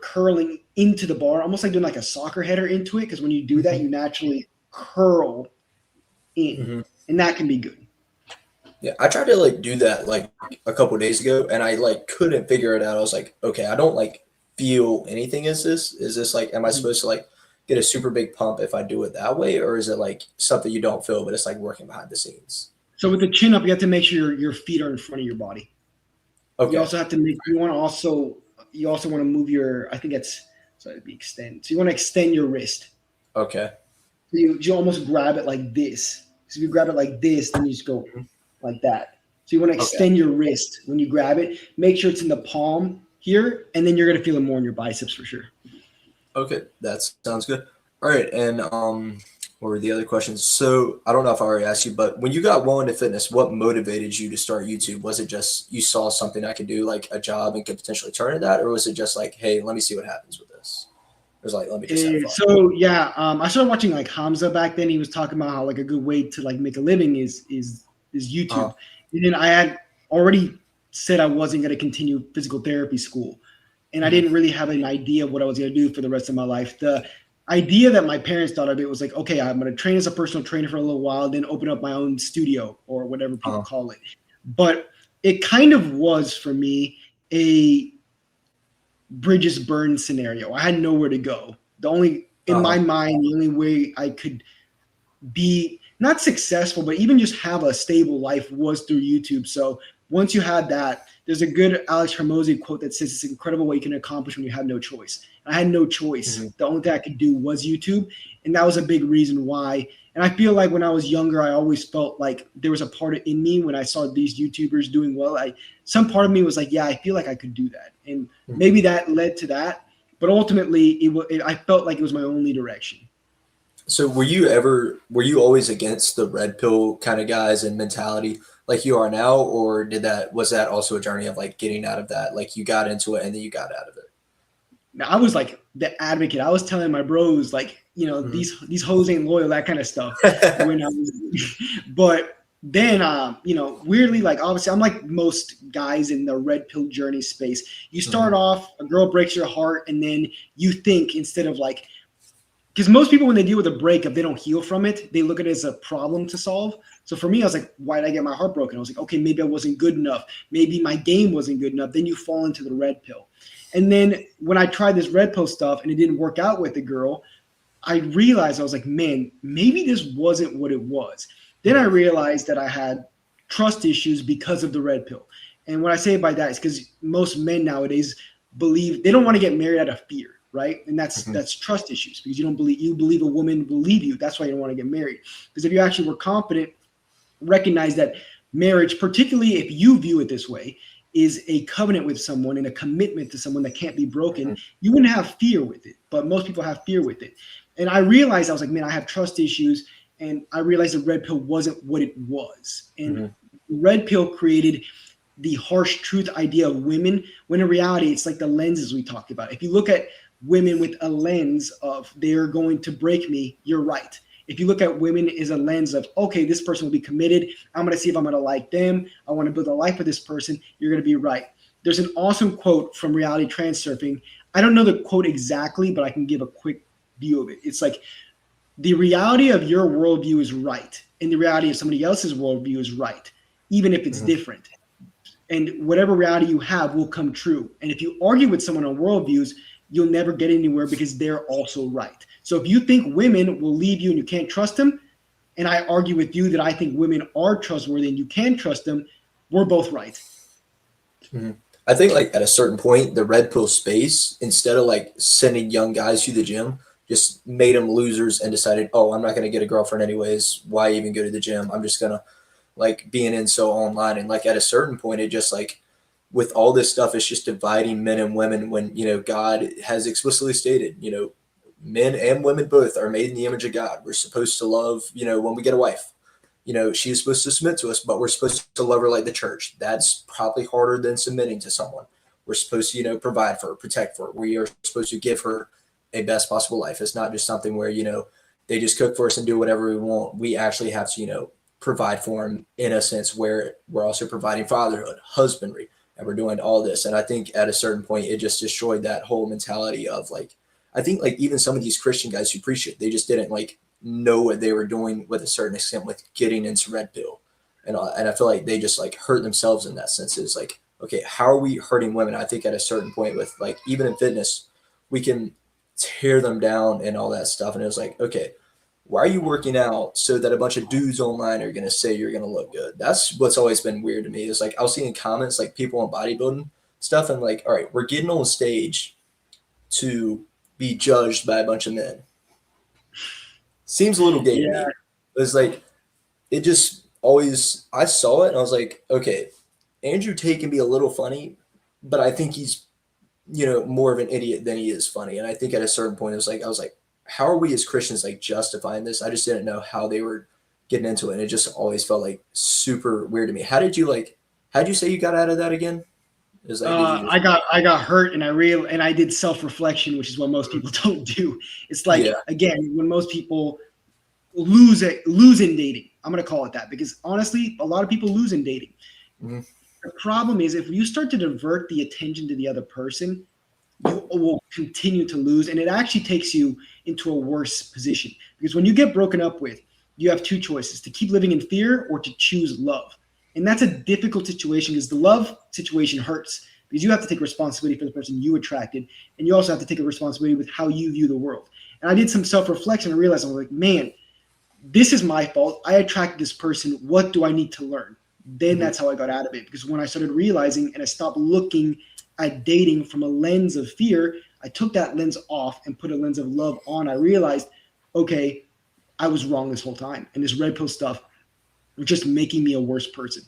curling into the bar, almost like doing like a soccer header into it, because when you do that, Mhm. you naturally curl in, Mhm. and that can be good. Yeah, I tried to like do that like a couple days ago, and I like couldn't figure it out. I was like, okay, I don't like feel anything. Is this like, am I Mhm. supposed to like get a super big pump if I do it that way, or is it like something you don't feel, but it's like working behind the scenes? So with the chin up, you have to make sure your feet are in front of your body. You Okay. also have to make you also want to move your, I think that's, so it'd be extend. So you want to extend your wrist. Okay. So you almost grab it like this. So if you grab it like this, then you just go Mhm. like that. So you want to Okay. extend your wrist when you grab it. Make sure it's in the palm here, and then you're gonna feel it more in your biceps for sure. Okay. That sounds good. All right. And what were the other questions? So I don't know if I already asked you, but when you got well into fitness, what motivated you to start YouTube? Was it just you saw something I could do like a job and could potentially turn to that, or was it just like, hey, let me see what happens with this? It was like, let me just have fun. So yeah, I started watching like Hamza back then. He was talking about how like a good way to like make a living is Uh, YouTube. And then I had already said I wasn't going to continue physical therapy school, and I mhm. didn't really have an idea of what I was going to do for the rest of my life. The idea that my parents thought of it was like, okay, I'm going to train as a personal trainer for a little while, then open up my own studio or whatever people Uh, call it. But it kind of was for me a bridges burned scenario. I had nowhere to go. The only in my uh, mind, the only way I could be not successful, but even just have a stable life was through YouTube. So once you had that, there's a good Alex Hormozy quote that says it's incredible what you can accomplish when you have no choice. I had no choice. mhm. The only thing I could do was YouTube. And that was a big reason why. And I feel like when I was younger, I always felt like there was a part in me when I saw these YouTubers doing well. Some part of me was like, yeah, I feel like I could do that. And Mhm. maybe that led to that. But ultimately, I felt like it was my only direction. So were you always against the red pill kind of guys and mentality like you are now, or was that also a journey of like getting out of that? Like you got into it and then you got out of it. Now, I was like the advocate. I was telling my bros like, Mhm. these hoes ain't loyal, that kind of stuff. When I was, but then weirdly, like obviously, I'm like most guys in the red pill journey space. You start Mhm. off, a girl breaks your heart, and then you think instead of like, because most people when they deal with a breakup, they don't heal from it. They look at it as a problem to solve. So for me, I was like, why did I get my heart broken? I was like, okay, maybe I wasn't good enough. Maybe my game wasn't good enough. Then you fall into the red pill. And then when I tried this red pill stuff and it didn't work out with the girl, I realized I was like, man, maybe this wasn't what it was. Then I Mhm. realized that I had trust issues because of the red pill. And what I say by that is because most men nowadays believe they don't want to get married out of fear, right? And that's Mhm. that's trust issues because you believe a woman will leave you. That's why you don't want to get married. Because if you actually were confident, recognize that marriage, particularly if you view it this way, is a covenant with someone and a commitment to someone that can't be broken, Mhm. you wouldn't have fear with it. But most people have fear with it. And I realized I was like, man, I have trust issues. And I realized the red pill wasn't what it was. And Mhm. red pill created the harsh truth idea of women, when in reality, it's like the lenses we talked about. If you look at women with a lens of they're going to break me, you're right. If you look at women as a lens of, okay, this person will be committed, I'm going to see if I'm going to like them, I want to build a life with this person, you're going to be right. There's an awesome quote from Reality Transurfing. I don't know the quote exactly, but I can give a quick view of it. It's like, the reality of your worldview is right, and the reality of somebody else's worldview is right, even if it's Mhm. different. And whatever reality you have will come true. And if you argue with someone on worldviews, you'll never get anywhere because they're also right. So if you think women will leave you and you can't trust them, and I argue with you that I think women are trustworthy and you can trust them, we're both right. Mhm. I think like at a certain point, the red pill space, instead of like sending young guys to the gym, just made them losers and decided, oh, I'm not gonna get a girlfriend anyways. Why even go to the gym? I'm just gonna like being in so online. And like at a certain point, it just like with all this stuff, it's just dividing men and women when, God has explicitly stated, men and women both are made in the image of God. We're supposed to love, when we get a wife, she's supposed to submit to us, but we're supposed to love her like the church. That's probably harder than submitting to someone. We're supposed to, provide for her, protect for her. We are supposed to give her a best possible life. It's not just something where, they just cook for us and do whatever we want. We actually have to, provide for them in a sense where we're also providing fatherhood, husbandry, and we're doing all this. And I think at a certain point, it just destroyed that whole mentality of like, I think like even some of these Christian guys who preach it, they just didn't like know what they were doing with a certain extent with getting into red pill. And I feel like they just like hurt themselves in that sense. It's like, okay, how are we hurting women? I think at a certain point with like, even in fitness, we can tear them down and all that stuff. And it was like, okay, why are you working out so that a bunch of dudes online are going to say you're going to look good? That's what's always been weird to me is like, I was seeing comments, like people on bodybuilding stuff. And like, all right, we're getting on stage to be judged by a bunch of men. Seems a little gay to me. It's like, it just always, I saw it and I was like, okay, Andrew Tate can be a little funny, but I think he's, more of an idiot than he is funny. And I think at a certain point, I was like, how are we as Christians like justifying this? I just didn't know how they were getting into it. And it just always felt like super weird to me. How'd you say you got out of that again? Is like, I got hurt and I did self-reflection, which is what most people don't do. It's like, again, when most people lose in dating, I'm going to call it that, because honestly, a lot of people lose in dating. Mm-hmm. The problem is if you start to divert the attention to the other person, you will continue to lose. And it actually takes you into a worse position, because when you get broken up with, you have two choices: to keep living in fear or to choose love. And that's a difficult situation, because the love situation hurts because you have to take responsibility for the person you attracted. And you also have to take a responsibility with how you view the world. And I did some self-reflection and realized, I was like, man, this is my fault. I attracted this person. What do I need to learn? Then that's how I got out of it. Because when I started realizing and I stopped looking at dating from a lens of fear, I took that lens off and put a lens of love on. I realized, okay, I was wrong this whole time. And this red pill stuff was just making me a worse person.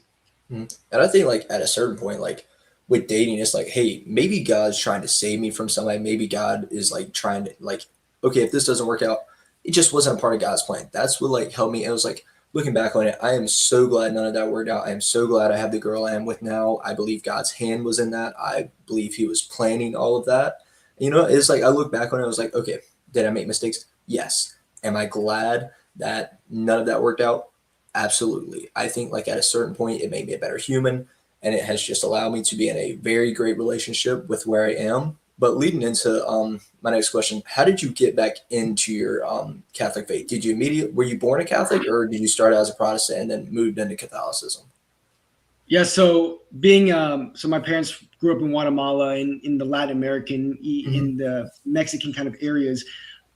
And I think like at a certain point, like with dating, it's like, hey, maybe God's trying to save me from somebody. Maybe God is like trying to like, okay, if this doesn't work out, it just wasn't a part of God's plan. That's what like helped me. It was like, looking back on it, I am so glad none of that worked out. I am so glad I have the girl I am with now. I believe God's hand was in that. I believe he was planning all of that. It's like I look back on it, I was like, okay, did I make mistakes? Yes. Am I glad that none of that worked out? Absolutely. I think like at a certain point, it made me a better human, and it has just allowed me to be in a very great relationship with where I am. But leading into my next question, how did you get back into your Catholic faith? Were you born a Catholic, or did you start as a Protestant and then moved into Catholicism? Yeah, so so my parents grew up in Guatemala, in the Latin American, in the Mexican kind of areas.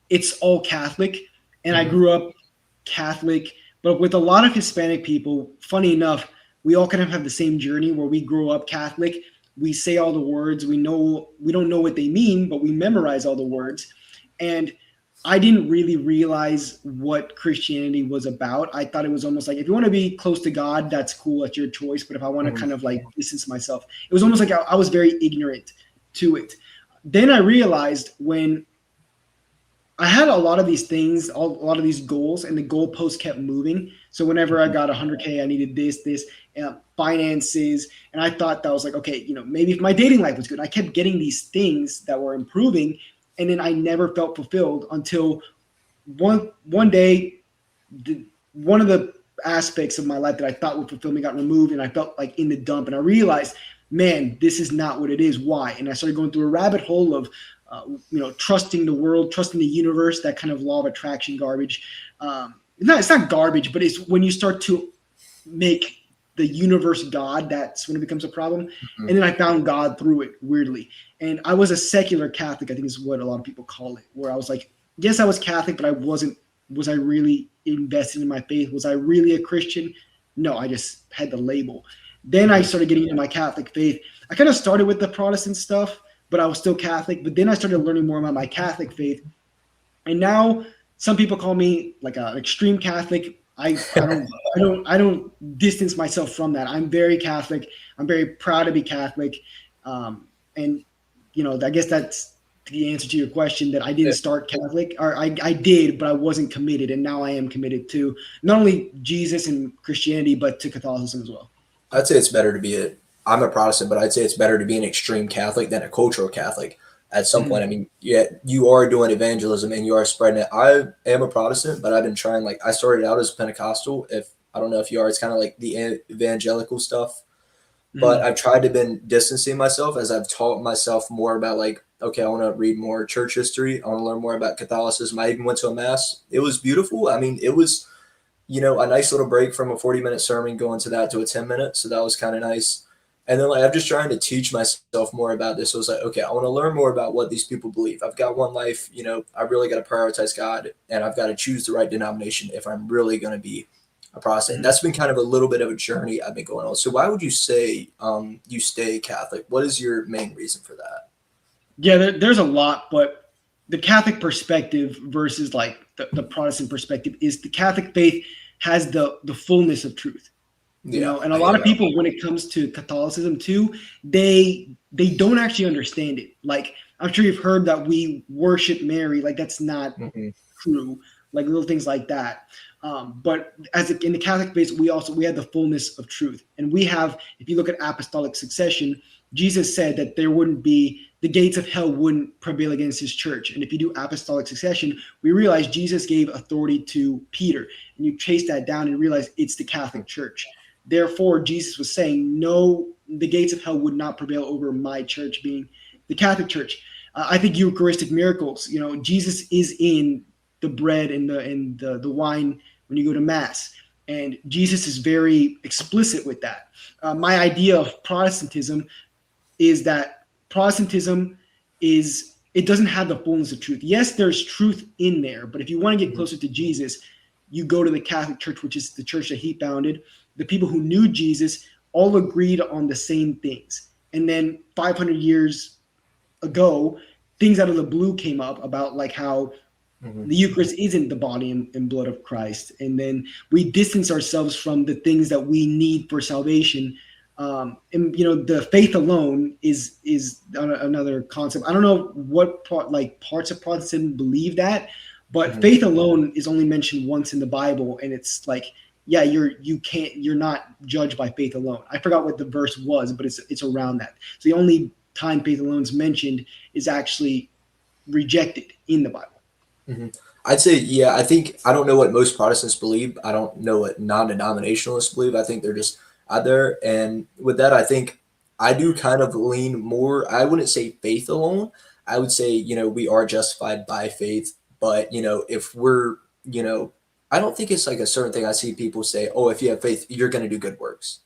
It's all Catholic, and I grew up Catholic, but with a lot of Hispanic people. Funny enough, we all kind of have the same journey where we grew up Catholic. We say all the words. We don't know what they mean, but we memorize all the words. And I didn't really realize what Christianity was about. I thought it was almost like, if you want to be close to God, that's cool. That's your choice. But if I want to kind of like distance myself, it was almost like I was very ignorant to it. Then I realized when I had a lot of these things, a lot of these goals, and the goalposts kept moving. So whenever I got 100K, I needed this, finances. And I thought that was like, okay, maybe if my dating life was good. I kept getting these things that were improving. And then I never felt fulfilled until one day, one of the aspects of my life that I thought would fulfill me got removed, and I felt like in the dump. And I realized, man, this is not what it is. Why? And I started going through a rabbit hole of, trusting the world, trusting the universe, that kind of law of attraction garbage. It's not garbage, but it's when you start to make the universe God, that's when it becomes a problem. And then I found God through it, weirdly. And I was a secular Catholic, I think is what a lot of people call it, where I was like, yes, I was Catholic, but was I really invested in my faith? Was I really a Christian? No, I just had the label. Then I started getting into my Catholic faith. I kind of started with the Protestant stuff, but I was still Catholic. But then I started learning more about my Catholic faith. And now some people call me like an extreme Catholic. I don't distance myself from that. I'm very Catholic. I'm very proud to be Catholic, and I guess that's the answer to your question. That I didn't start Catholic, or I did, but I wasn't committed, and now I am committed to not only Jesus and Christianity, but to Catholicism as well. I'd say it's better to be a. I'm a Protestant, but I'd say it's better to be an extreme Catholic than a cultural Catholic. At some point, I Mhm. mean, yeah, you are doing evangelism and you are spreading it. I am a Protestant, but I've been trying. Like, I started out as Pentecostal. If I don't know if you are, it's kind of like the evangelical stuff. But Mhm. I've tried to been distancing myself as I've taught myself more about like, okay, I want to read more church history. I want to learn more about Catholicism. I even went to a mass. It was beautiful. I mean, it was a nice little break from a 40-minute sermon going to that to a 10 minute. So that was kind of nice. And then like I'm just trying to teach myself more about this. So I was like, okay, I want to learn more about what these people believe. I've got one life, I really got to prioritize God and I've got to choose the right denomination if I'm really going to be a Protestant. And Mhm. that's been kind of a little bit of a journey I've been going on. So why would you say you stay Catholic? What is your main reason for that? Yeah, there's a lot, but the Catholic perspective versus like the Protestant perspective is the Catholic faith has the fullness of truth. Yeah, And a I lot get of that. people when it comes to Catholicism too, they don't actually understand it. Like I'm sure you've heard that we worship Mary, like that's not Hmm. true, like little things like that. But in the Catholic faith, we have the fullness of truth, and we have. If you look at apostolic succession, Jesus said that there wouldn't be the gates of hell wouldn't prevail against his church. And if you do apostolic succession, we realize Jesus gave authority to Peter, and you chase that down and realize it's the Catholic Church. Therefore, Jesus was saying, no, the gates of hell would not prevail over my church, being the Catholic Church. I think Eucharistic miracles. Jesus is in the bread and the wine when you go to mass, and Jesus is very explicit with that. My idea of Protestantism is that Protestantism is it doesn't have the fullness of truth. Yes, there's truth in there, but if you want to get Hmm. closer to Jesus, you go to the Catholic Church, which is the church that he founded. The people who knew Jesus all agreed on the same things. And then 500 years ago, things out of the blue came up about like how Hmm. the Eucharist isn't the body and blood of Christ. And then we distance ourselves from the things that we need for salvation. And the faith alone is another concept. I don't know what parts of Protestantism believe that, but Hmm. faith alone is only mentioned once in the Bible, and it's like, yeah, you're not judged by faith alone. I forgot what the verse was, but it's around that. So the only time faith alone is mentioned is actually rejected in the Bible. Hmm. I'd say, yeah, I think I don't know what most Protestants believe. I don't know what non-denominationalists believe. I think they're just out there. And with that, I think I do kind of lean more, I wouldn't say faith alone. I would say, we are justified by faith. But, if we're, you know, I don't think it's like a certain thing I see people say, oh, if you have faith, you're going to do good works.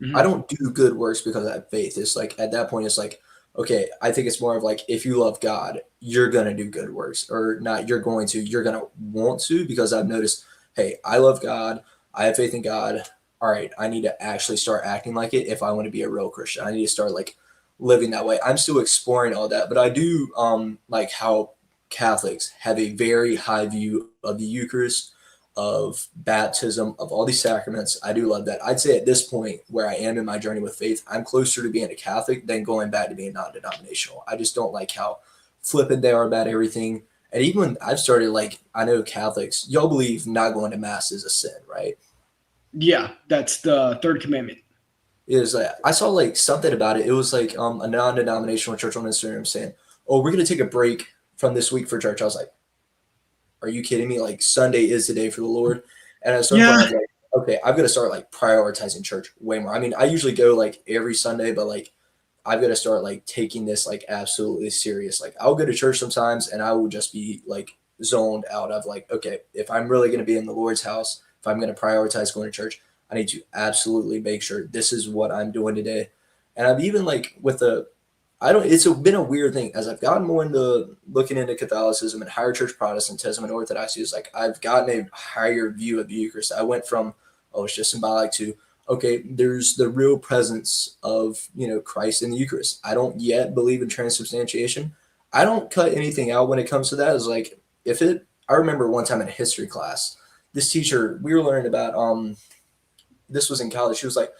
I Mhm. don't do good works because I have faith. It's like at that point, it's like, okay, I think it's more of like if you love God, you're gonna do good works, or not. You're gonna want to because I've noticed. Hey, I love God. I have faith in God. All right, I need to actually start acting like it if I want to be a real Christian. I need to start like living that way. I'm still exploring all that, but I do like how Catholics have a very high view of the Eucharist, of baptism, of all these sacraments. I do love that. I'd say at this point where I am in my journey with faith, I'm closer to being a Catholic than going back to being non-denominational. I just don't like how flippant they are about everything. And even when I've started, like, I know Catholics, y'all believe not going to mass is a sin, right? Yeah, that's the third commandment. It is like I saw like something about it. It was like a non-denominational church on Instagram saying, "Oh, we're gonna take a break from this week for church." I was like, are you kidding me? Like Sunday is the day for the Lord. And at a certain point, I Yeah. was like, okay, I've got to start like prioritizing church way more. I mean, I usually go like every Sunday, but like I've got to start like taking this like absolutely serious. Like I'll go to church sometimes and I will just be like zoned out of like, okay, if I'm really going to be in the Lord's house, if I'm going to prioritize going to church, I need to absolutely make sure this is what I'm doing today. And I've even like with the I don't. Been a weird thing as I've gotten more into looking into Catholicism and higher church Protestantism and Orthodoxy. Is like I've gotten a higher view of the Eucharist. I went from it's just symbolic to okay, there's the real presence of Christ in the Eucharist. I don't yet believe in transubstantiation. I don't cut anything out when it comes to that. It's like if it. I remember one time in a history class, this teacher, we were learning about this was in college. She was like,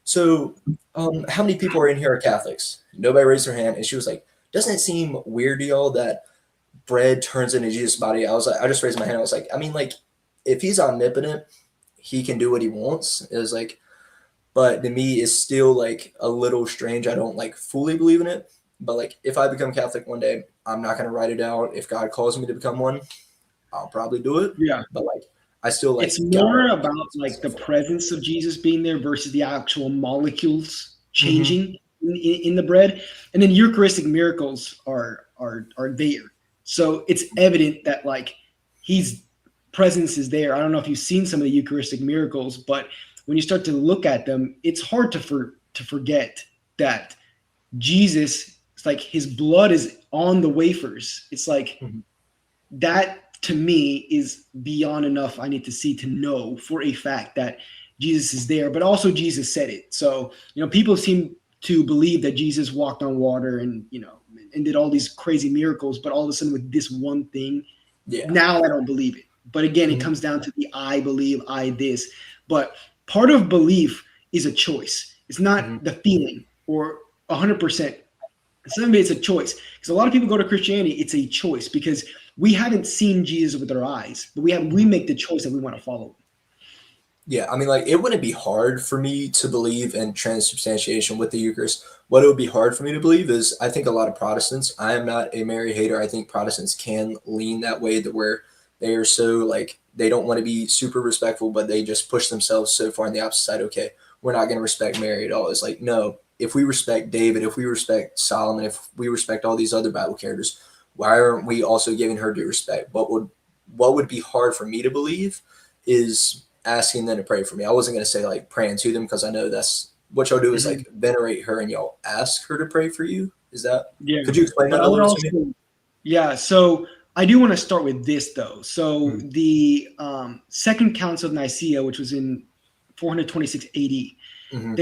so how many people are in here are Catholics? Nobody raised their hand, and she was like, doesn't it seem weird to y'all that bread turns into Jesus' body? I was like, I just raised my hand. I was like, I mean, like, if he's omnipotent, he can do what he wants. It was like, but to me, it's still like a little strange. I don't like fully believe in it, but like, if I become Catholic one day, I'm not gonna write it out. If God calls me to become one, I'll probably do it. Yeah. But like, I still It's like God. more about like the presence of Jesus being there versus the actual molecules Mm-hmm. changing in the bread. And then Eucharistic miracles are there. So it's evident that like he's presence is there. I don't know if you've seen some of the Eucharistic miracles, but when you start to look at them, it's hard to forget that Jesus, it's like his blood is on the wafers. It's like Mm-hmm. that to me is beyond enough I need to see to know for a fact that Jesus is there, but also Jesus said it. So, people seem to believe that Jesus walked on water and did all these crazy miracles, but all of a sudden with this one thing, Yeah. now I don't believe it. But again, it Mm-hmm. comes down to the I believe, I this. But part of belief is a choice. It's Mm-hmm. not the feeling or 100%. Some of it's a choice because a lot of people go to Christianity. It's a choice because we haven't seen Jesus with our eyes, but we Mm-hmm. make the choice that we want to follow him. Yeah, I mean, like, it wouldn't be hard for me to believe in transubstantiation with the Eucharist. What it would be hard for me to believe is I think a lot of Protestants, I am not a Mary hater. I think Protestants can lean that way to where they are so, like, they don't want to be super respectful, but they just push themselves so far on the opposite side. Okay, we're not going to respect Mary at all. It's like, no, if we respect David, if we respect Solomon, if we respect all these other Bible characters, why aren't we also giving her due respect? What would be hard for me to believe is asking them to pray for me. I wasn't gonna say like praying to them because I know that's what y'all do is Mm-hmm. like venerate her and y'all ask her to pray for you. Is that? Yeah, Could you explain but that I a would little to me? also, yeah. So I do want to start with this though. So Mm-hmm. the Second Council of Nicaea, which was in 426 AD, Mm-hmm.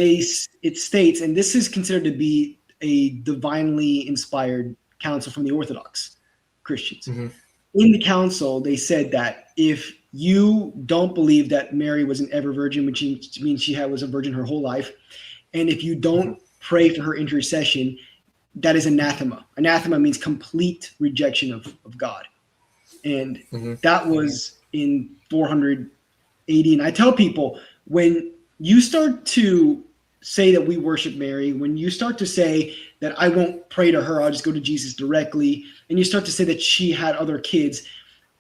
it states, and this is considered to be a divinely inspired council from the Orthodox Christians. Mm-hmm. In the council, they said that if you don't believe that Mary was an ever virgin, which means she was a virgin her whole life, and if you don't pray for her intercession, that is anathema. Anathema means complete rejection of God. And Mm-hmm. that was in 480. And I tell people when you start to say that we worship Mary, when you start to say that I won't pray to her, I'll just go to Jesus directly, and you start to say that she had other kids,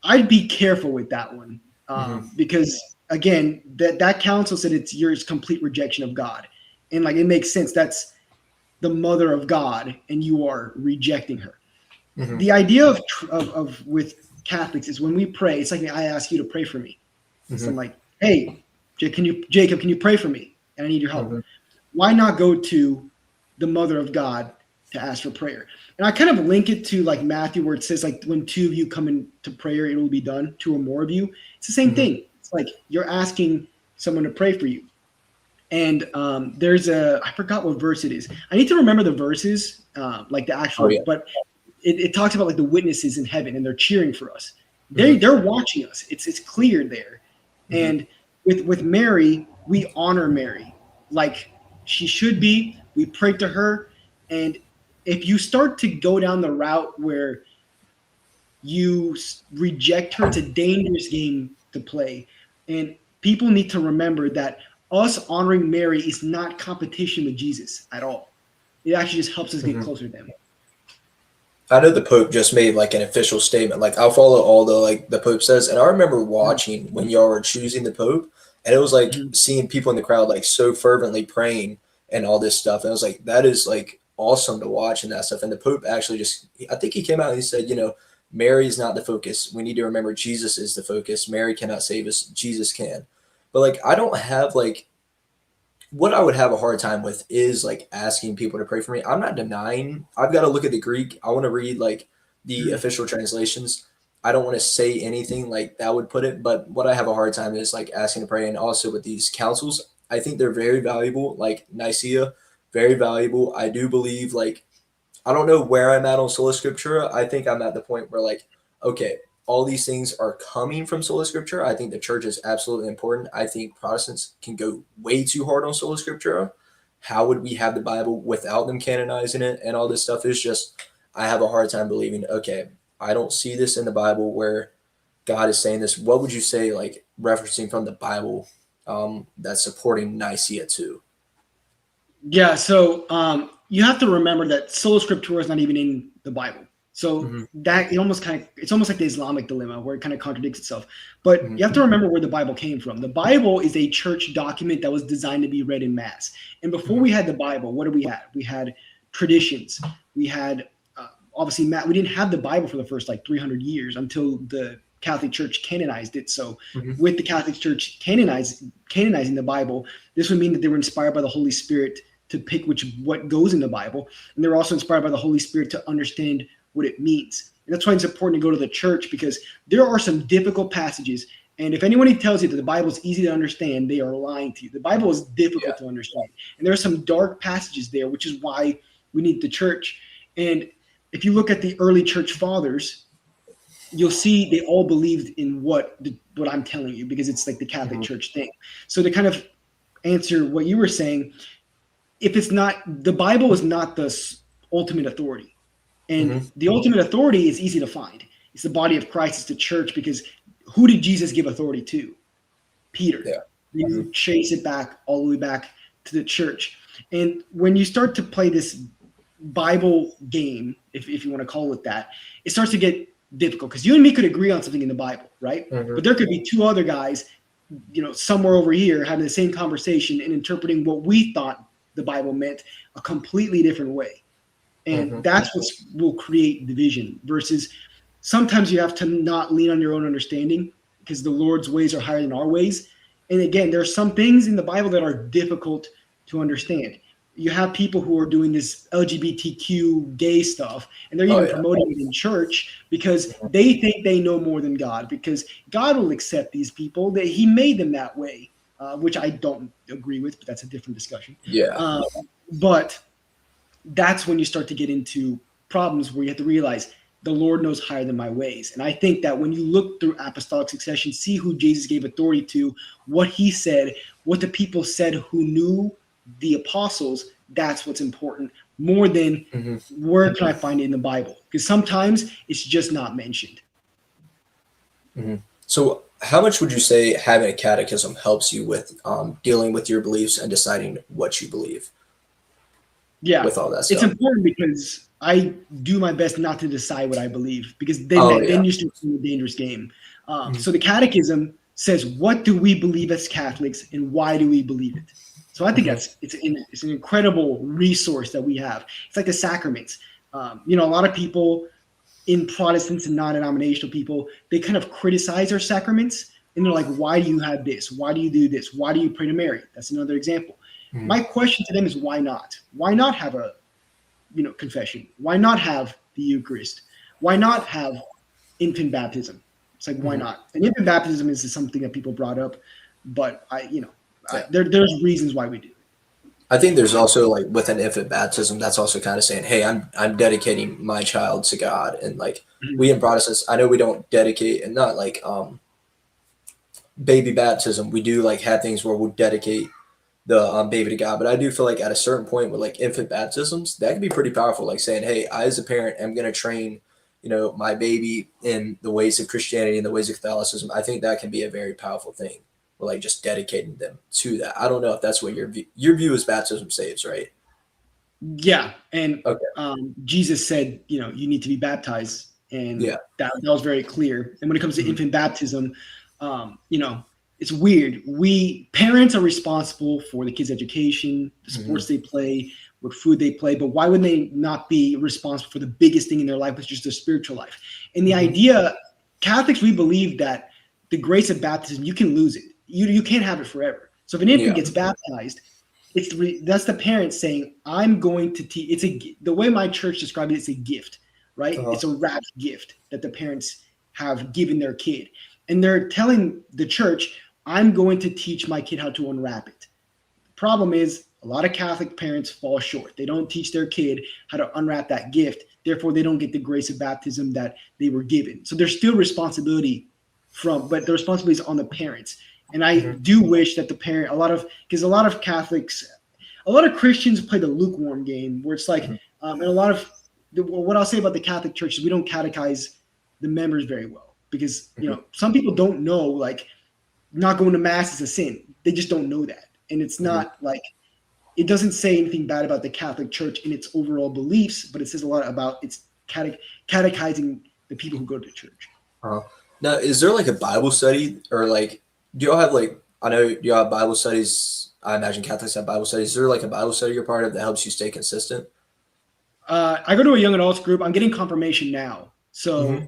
I'd be careful with that one Mm-hmm. because again, that council said it's your complete rejection of God, and like it makes sense. That's the mother of God, and you are rejecting her. Mm-hmm. The idea of with Catholics is when we pray, it's like I ask you to pray for me. So Mm-hmm. I'm like, hey, Jacob, can you pray for me? And I need your help. Mm-hmm. Why not go to the mother of God to ask for prayer? And I kind of link it to like Matthew, where it says like when two of you come into prayer, it will be done. Two or more of you. It's the same Mm-hmm. thing. It's like you're asking someone to pray for you. And there's I forgot what verse it is. I need to remember the verses, like the Oh actual, yeah. but it talks about like the witnesses in heaven and they're cheering for us. Mm-hmm. They're watching us. It's clear there. Mm-hmm. And with Mary, we honor Mary like she should be. We pray to her. And if you start to go down the route where you reject her, it's a dangerous game to play. And people need to remember that us honoring Mary is not competition with Jesus at all. It actually just helps us get Mm-hmm. closer to them. I know the Pope just made like an official statement. Like I'll follow all the like the Pope says, and I remember watching when y'all were choosing the Pope, and it was like Mhm. seeing people in the crowd like so fervently praying and all this stuff. And I was like, that is like awesome to watch and that stuff. And the Pope actually just, I think he came out and he said, Mary's not the focus. We need to remember Jesus is the focus. Mary cannot save us. Jesus can. But like, I don't have like what I would have a hard time with is like asking people to pray for me. I'm not denying. I've got to look at the Greek. I want to read like the Mhm. official translations. I don't want to say anything like that would put it, but what I have a hard time is like asking to pray. And also with these councils, I think they're very valuable. Like Nicaea, very valuable. I do believe like I don't know where I'm at on sola scriptura. I think I'm at the point where like, okay, all these things are coming from sola scriptura. I think the church is absolutely important. I think Protestants can go way too hard on sola scriptura. How would we have the Bible without them canonizing it and all this stuff? Is just, I have a hard time believing, okay, I don't see this in the Bible where God is saying this. What would you say, like referencing from the Bible, that's supporting Nicaea too? Yeah, so you have to remember that sola scriptura is not even in the Bible. So that it's almost like the Islamic dilemma where it kind of contradicts itself. But you have to remember where the Bible came from. The Bible is a church document that was designed to be read in mass. And before we had the Bible, what did we have? We had traditions. We had obviously we didn't have the Bible for the first like 300 years until the Catholic Church canonized it. So with the Catholic Church canonizing the Bible, this would mean that they were inspired by the Holy Spirit to pick what goes in the Bible. And they're also inspired by the Holy Spirit to understand what it means. And that's why it's important to go to the church, because there are some difficult passages. And if anyone tells you that the Bible is easy to understand, they are lying to you. The Bible is difficult to understand. And there are some dark passages there, which is why we need the church. And if you look at the early church fathers, you'll see they all believed in what I'm telling you, because it's like the Catholic Church thing. So to kind of answer what you were saying, if it's not, the Bible is not the ultimate authority. And the ultimate authority is easy to find. It's the body of Christ. It's the church, because who did Jesus give authority to? Peter. Yeah. You chase it back all the way back to the church. And when you start to play this Bible game, if you want to call it that, it starts to get difficult, because you and me could agree on something in the Bible, right? But there could be two other guys, somewhere over here having the same conversation and interpreting what we thought the Bible meant a completely different way. And that's what will create division, versus sometimes you have to not lean on your own understanding, because the Lord's ways are higher than our ways. And again, there are some things in the Bible that are difficult to understand. You have people who are doing this LGBTQ gay stuff, and they're even promoting it in church because they think they know more than God, because God will accept these people, that he made them that way, which I don't agree with, but that's a different discussion. Yeah. But that's when you start to get into problems where you have to realize the Lord knows higher than my ways. And I think that when you look through apostolic succession, see who Jesus gave authority to, what he said, what the people said who knew the apostles, that's what's important, more than where can I find it in the Bible? Because sometimes it's just not mentioned. So how much would you say having a catechism helps you with dealing with your beliefs and deciding what you believe? Yeah, with all that stuff. It's important, because I do my best not to decide what I believe, because then you start playing a dangerous game. So the catechism says, what do we believe as Catholics and why do we believe it? So I think it's an incredible resource that we have. It's like the sacraments. A lot of people in Protestants and non-denominational people, they kind of criticize our sacraments, and they're like, why do you have this? Why do you do this? Why do you pray to Mary? That's another example. My question to them is, why not? Why not have a confession? Why not have the Eucharist? Why not have infant baptism? It's like, why not? And infant baptism is something that people brought up, but there's reasons why we do. I think there's also, like, with an infant baptism, that's also kind of saying, hey, I'm dedicating my child to God. And like we in Protestants, I know we don't dedicate, and not like baby baptism. We do like have things where we'll dedicate the baby to God. But I do feel like at a certain point with like infant baptisms, that can be pretty powerful. Like saying, hey, I as a parent am going to train, my baby in the ways of Christianity and the ways of Catholicism. I think that can be a very powerful thing. Like just dedicating them to that. I don't know if that's what your view is baptism saves, right? Yeah. And Jesus said, you need to be baptized. And that was very clear. And when it comes to infant baptism, it's weird. Parents are responsible for the kids' education, the sports they play, what food they play, but why would they not be responsible for the biggest thing in their life, which is their spiritual life? And the idea, Catholics, we believe that the grace of baptism, you can lose it. You can't have it forever. So if an infant gets baptized, that's the parents saying, I'm going to teach. The way my church described it, it's a gift, right? It's a wrapped gift that the parents have given their kid. And they're telling the church, I'm going to teach my kid how to unwrap it. Problem is, a lot of Catholic parents fall short. They don't teach their kid how to unwrap that gift. Therefore, they don't get the grace of baptism that they were given. So there's still responsibility but the responsibility is on the parents. And I do wish that because a lot of Catholics, a lot of Christians play the lukewarm game where it's like, and a lot of what I'll say about the Catholic Church is we don't catechize the members very well because, some people don't know, like, not going to mass is a sin. They just don't know that. And it's not like, it doesn't say anything bad about the Catholic Church in its overall beliefs, but it says a lot about its catechizing the people who go to church. Now, is there like a Bible study or like, do y'all have like, I know y'all have Bible studies. I imagine Catholics have Bible studies. Is there like a Bible study you're part of that helps you stay consistent? I go to a young adults group. I'm getting confirmation now. So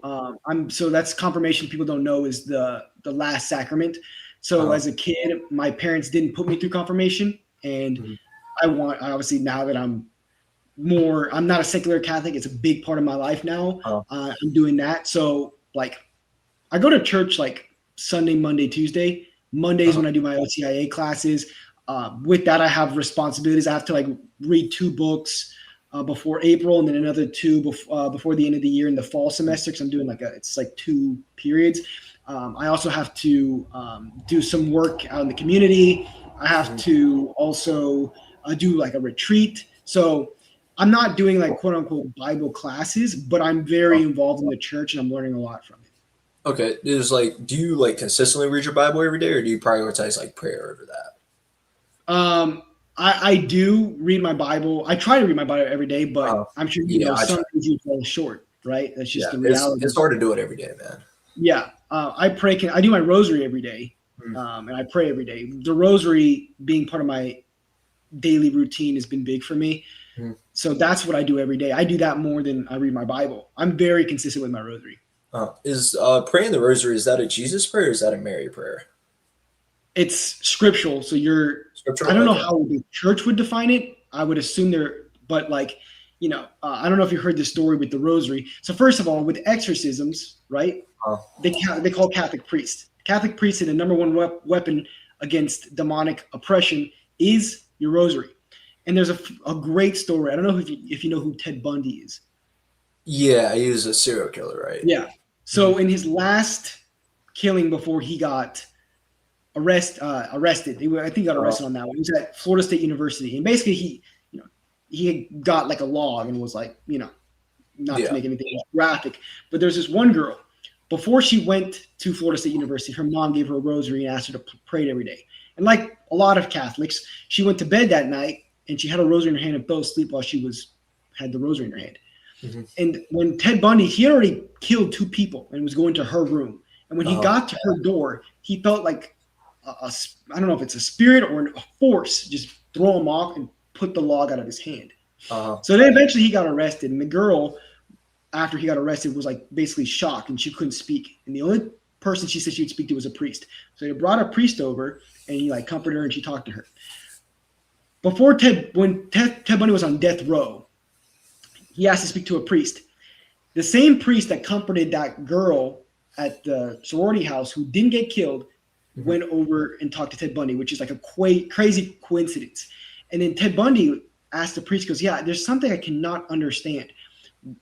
so that's confirmation. People don't know is the last sacrament. So as a kid, my parents didn't put me through confirmation, and I obviously now that I'm not a secular Catholic. It's a big part of my life now. I'm doing that. So like, I go to church like Sunday, Monday, Tuesday. Mondays when I do my OCIA classes. With that, I have responsibilities. I have to like read 2 books before April, and then another 2 before the end of the year in the fall semester. Because I'm doing it's like 2 periods. I also have to do some work out in the community. I have to also do like a retreat. So I'm not doing like quote unquote Bible classes, but I'm very involved in the church and I'm learning a lot from it. Okay. Do you like consistently read your Bible every day, or do you prioritize like prayer over that? I do read my Bible. I try to read my Bible every day, but I'm sure some things you fall short, right? That's just the reality. It's hard to do it every day, man. Yeah. I do my rosary every day, and I pray every day. The rosary being part of my daily routine has been big for me. So that's what I do every day. I do that more than I read my Bible. I'm very consistent with my rosary. Is praying the rosary, is that a Jesus prayer or is that a Mary prayer? It's scriptural. So I don't know how the church would define it. I would assume but like, I don't know if you heard the story with the rosary. So first of all, with exorcisms, right? They call Catholic priests. Catholic priests say the number one weapon against demonic oppression is your rosary. And there's a great story. I don't know if you know who Ted Bundy is. Yeah, he was a serial killer, right? Yeah. So in his last killing before he got arrested, I think he got arrested on that one. He was at Florida State University, and basically he got like a log and was like, not to make anything graphic, but there's this one girl. Before she went to Florida State University, her mom gave her a rosary and asked her to pray every day. And like a lot of Catholics, she went to bed that night and she had a rosary in her hand and fell asleep while she had the rosary in her hand. And when Ted Bundy, he had already killed 2 people and was going to her room. And when he got to her door, he felt like I don't know if it's a spirit or a force just throw him off and put the log out of his hand. So then eventually he got arrested, and the girl, after he got arrested, was like basically shocked and she couldn't speak. And the only person she said she would speak to was a priest. So they brought a priest over and he like comforted her and she talked to her. When Ted Bundy was on death row, he asked to speak to a priest. The same priest that comforted that girl at the sorority house who didn't get killed went over and talked to Ted Bundy, which is like a crazy coincidence. And then Ted Bundy asked the priest, goes, yeah, there's something I cannot understand.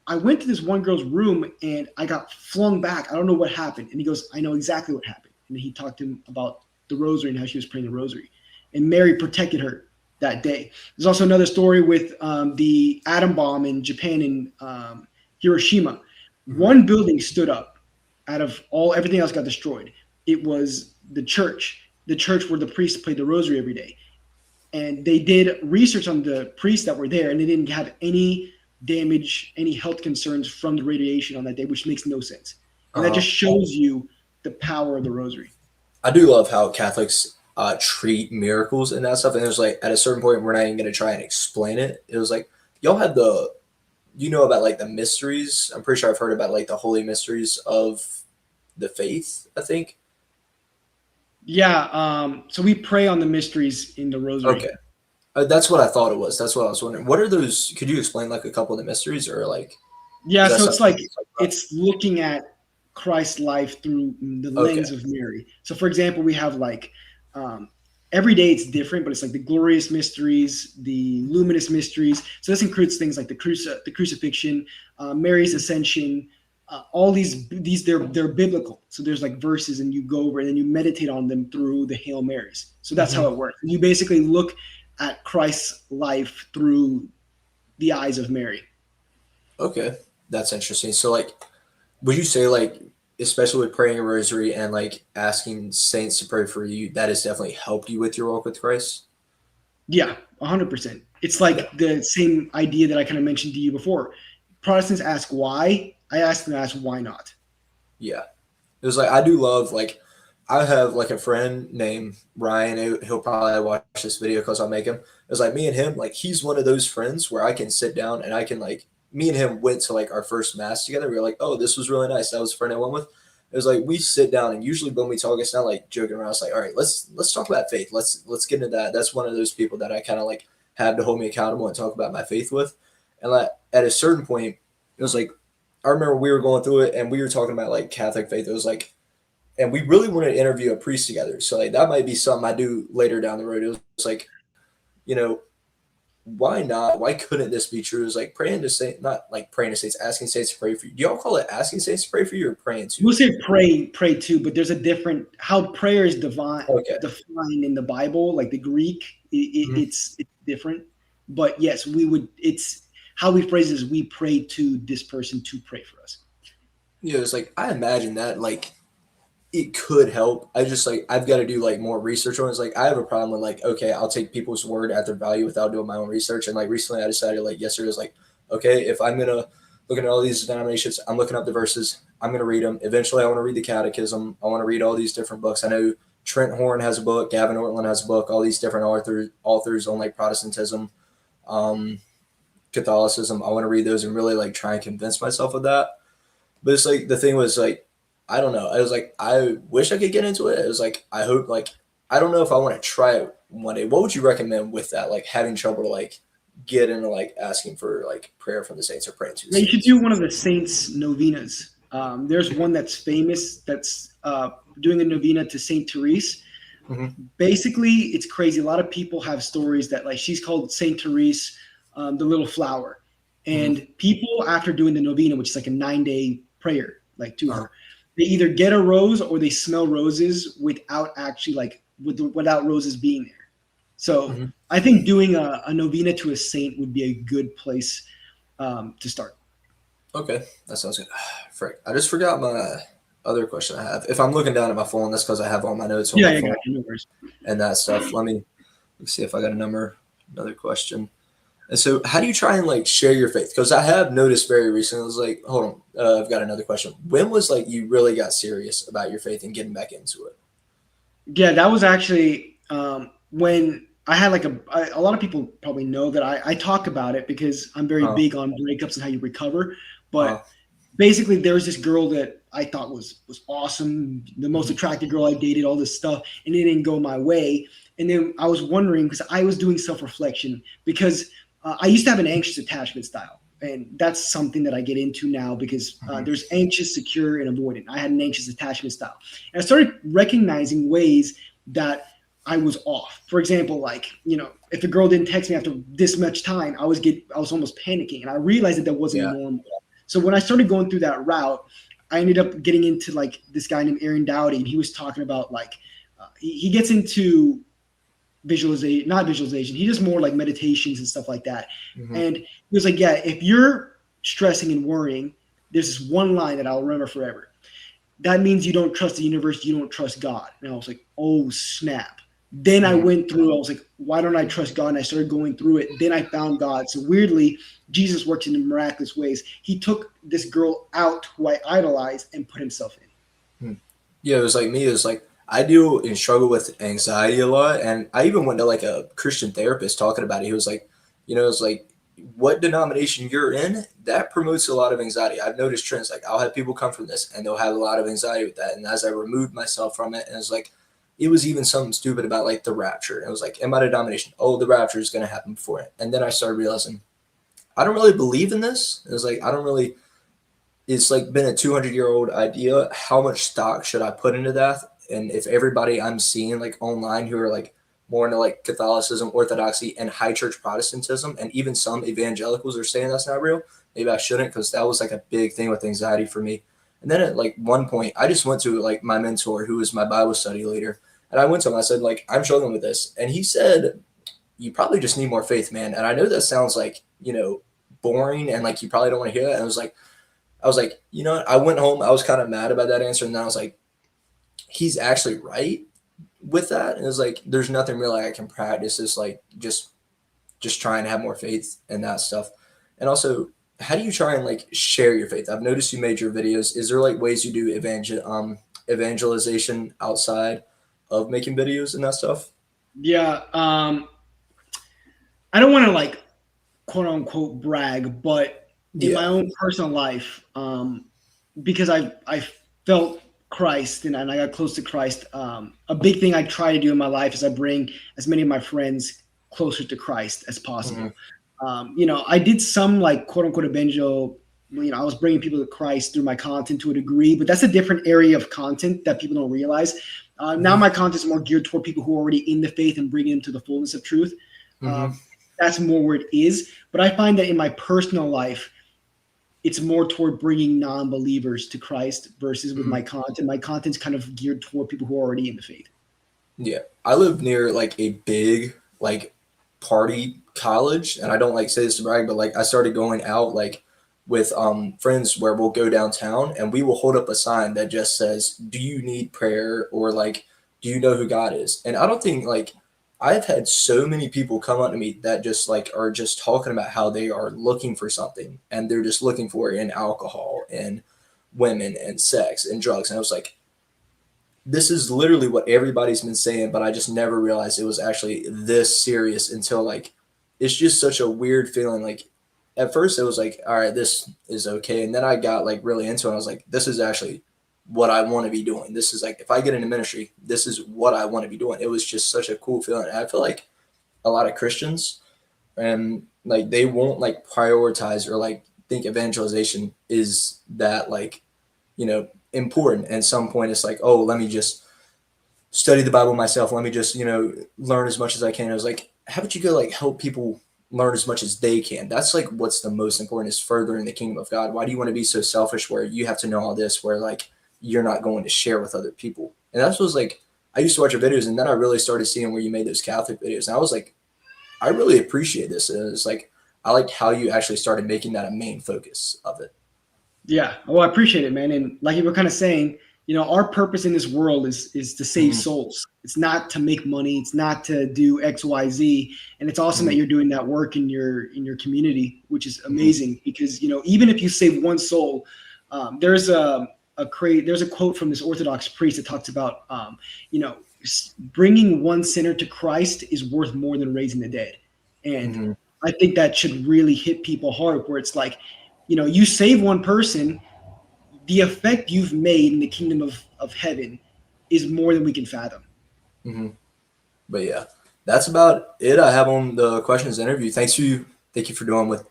I went to this one girl's room and I got flung back. I don't know what happened. And he goes, I know exactly what happened. And he talked to him about the rosary and how she was praying the rosary. And Mary protected her that day. There's also another story with the atom bomb in Japan in Hiroshima. One building stood up out of everything else got destroyed. It was the church where the priests played the rosary every day. And they did research on the priests that were there, and they didn't have any damage, any health concerns from the radiation on that day, which makes no sense. And that just shows you the power of the rosary. I do love how Catholics treat miracles and that stuff. And it was like, at a certain point, we're not even going to try and explain it. It was like, y'all had about like the mysteries. I'm pretty sure I've heard about like the holy mysteries of the faith, I think. Yeah. So we pray on the mysteries in the rosary. Okay. That's what I thought it was. That's what I was wondering. What are those? Could you explain like a couple of the mysteries or like? Yeah. So it's like, it's looking at Christ's life through the lens of Mary. So for example, we have like every day it's different, but it's like the glorious mysteries, the luminous mysteries. So this includes things like the crucifixion, Mary's ascension. All these they're biblical. So there's like verses, and you go over and then you meditate on them through the Hail Marys. So that's how Mhm. it works. You basically look at Christ's life through the eyes of Mary. Okay, that's interesting. So like, would you say like, especially with praying a rosary and like asking saints to pray for you, that has definitely helped you with your walk with Christ? Yeah, 100%. It's Yeah. like the same idea that I kind of mentioned to you before. Protestants ask why. I ask them to ask why not. Yeah. It was like I do love like I have like a friend named Ryan. He'll probably watch this video because I'll make him. It was like me and him. Like he's one of those friends where I can sit down and I can like me and him went to like our first mass together. We were like, oh, this was really nice. That was a friend I went with. It was like we sit down and usually when we talk, it's not like joking around. It's like, all right, let's talk about faith. Let's get into that. That's one of those people that I kind of like have to hold me accountable and talk about my faith with. And like at a certain point, it was like I remember we were going through it and we were talking about like Catholic faith. It was like and we really wanted to interview a priest together. So like that might be something I do later down the road. It was like, you know, why not? Why couldn't this be true? It was like praying to saint, not like praying to saints, asking saints to pray for you. Do y'all call it asking saints to pray for you or praying to? We'll say pray too, but there's a different how prayer is Okay. defined in the Bible, like the Greek. Mhm. It's different, but yes, we would. It's how we phrase it is we pray to this person to pray for us. Yeah, it's like I imagine that like it could help. I just like I've got to do like more research on it. It's like I have a problem with like okay, I'll take people's word at their value without doing my own research. And like recently, I decided like yesterday was like okay, if I'm gonna look at all these denominations, I'm looking up the verses. I'm gonna read them. Eventually, I want to read the Catechism. I want to read all these different books. I know Trent Horn has a book. Gavin Ortland has a book. All these different authors on like Protestantism, um, Catholicism. I want to read those and really like try and convince myself of that. But it's like the thing was like I don't know. I was like I wish I could get into it. It was like I hope like I don't know if I want to try it one day. What would you recommend with that? Like having trouble to like get into like asking for like prayer from the saints or praying to the Yeah, you should saints. do one of the saints' novenas. There's one that's famous that's doing a novena to Saint Therese. Mm-hmm. Basically, it's crazy. A lot of people have stories that like she's called Saint Therese, the little flower, Mm-hmm. and people after doing the novena, which is like a 9 day prayer, like to Uh-huh. her, they either get a rose or they smell roses without actually like without roses being there. So Mm-hmm. I think doing a novena to a saint would be a good place to start. Okay, that sounds good. Frick, I just forgot my other question I have. If I'm looking down at my phone, that's because I have all my notes on Yeah, my I got phone you. No worries. and that stuff. Let me see if I got a number. Another question. And so, how do you try and like share your faith? Because I have noticed very recently. I was like, hold on, I've got another question. When was like you really got serious about your faith and getting back into it? Yeah, that was actually when I had like a lot of people probably know that I talk about it because I'm very Uh, big on breakups and how you recover. uh, But basically, there was this girl that I thought was awesome, the most mhm, attractive girl I dated, all this stuff, and it didn't go my way. And then I was wondering because I was doing self reflection because I used to have an anxious attachment style. And that's something that I get into now because mhm, there's anxious, secure, and avoidant. I had an anxious attachment style. And I started recognizing ways that I was off. For example, like, if a girl didn't text me after this much time, I was almost panicking. And I realized that wasn't yeah. normal. So when I started going through that route, I ended up getting into like this guy named Aaron Dowdy, and he was talking about like he gets into visualization, not visualization. He does more like meditations and stuff like that. Hmm. And he was like, yeah, if you're stressing and worrying, there's this one line that I'll remember forever. That means you don't trust the universe, you don't trust God. And I was like, oh snap. Then I Hmm. went through, I was like, why don't I trust God? And I started going through it. Then I found God. So weirdly, Jesus works in miraculous ways. He took this girl out who I idolized and put himself in. Yeah, it was like me. It was like I do and struggle with anxiety a lot, and I even went to like a Christian therapist talking about it. He was like, it's like what denomination you're in that promotes a lot of anxiety. I've noticed trends. Like I'll have people come from this, and they'll have a lot of anxiety with that. And as I removed myself from it, and it's like it was even something stupid about like the rapture. And it was like in my denomination, oh, the rapture is going to happen before it. And then I started realizing I don't really believe in this. It was like I don't really it's like been a 200-year-old idea. How much stock should I put into that? And if everybody I'm seeing like online who are like more into like Catholicism, Orthodoxy, and high church Protestantism, and even some evangelicals are saying that's not real. Maybe I shouldn't, because that was like a big thing with anxiety for me. And then at like one point, I just went to like my mentor, who was my Bible study leader, and I went to him. I said, like, I'm struggling with this, and he said, you probably just need more faith, man. And I know that sounds like, boring, and like you probably don't want to hear that. And I was like, you know what? I went home. I was kind of mad about that answer, and then I was like, he's actually right with that. And it's like, there's nothing really I can practice. It's like just try and have more faith and that stuff. And also, how do you try and like share your faith? I've noticed you made your videos. Is there like ways you do evangelization outside of making videos and that stuff? Yeah. I don't want to like quote unquote brag, but in my Yeah. own personal life, because I felt Christ and I got close to Christ. A big thing I try to do in my life is I bring as many of my friends closer to Christ as Mm-hmm. possible. I did some like quote unquote evangel. I was bringing people to Christ through my content to a degree, but that's a different area of content that people don't realize. Now Mm-hmm. my content is more geared toward people who are already in the faith and bringing them to the fullness of truth. Mm-hmm. That's more where it is. But I find that in my personal life, it's more toward bringing non-believers to Christ versus with Mm-hmm. my content. My content's kind of geared toward people who are already in the faith. Yeah. I live near like a big like party college, and I don't like say this to brag, but like I started going out like with friends where we'll go downtown and we will hold up a sign that just says, "Do you need prayer?" or like, "Do you know who God is?" And I don't think like I've had so many people come up to me that just like are just talking about how they are looking for something, and they're just looking for it in alcohol and women and sex and drugs. And I was like, this is literally what everybody's been saying, but I just never realized it was actually this serious until like it's just such a weird feeling. Like at first it was like, all right, this is okay. And then I got like really into it. I was like, this is actually what I want to be doing. This is like if I get into ministry, this is what I want to be doing. It was just such a cool feeling. And I feel like a lot of Christians and like they won't like prioritize or like think evangelization is that like, important. And at some point it's like, oh, let me just study the Bible myself. Let me just, learn as much as I can. I was like, how about you go like help people learn as much as they can? That's like what's the most important is furthering the kingdom of God. Why do you want to be so selfish where you have to know all this, where like you're not going to share with other people? And that was like, I used to watch your videos, and then I really started seeing where you made those Catholic videos. And I was like, I really appreciate this. And it's like, I liked how you actually started making that a main focus of it. Yeah. Well, I appreciate it, man. And like you were kind of saying, our purpose in this world is to save Mm-hmm. souls. It's not to make money. It's not to do X, Y, Z. And it's awesome that Mm-hmm. you're doing that work in your community, which is Mm-hmm. amazing. Because even if you save one soul, there's a quote from this Orthodox priest that talks about bringing one sinner to Christ is worth more than raising the dead. And Mm-hmm. I think that should really hit people hard, where it's like, you save one person, the effect you've made in the kingdom of heaven is more than we can fathom. Mm-hmm. But yeah, that's about it I have on the questions interview. Thank you for doing with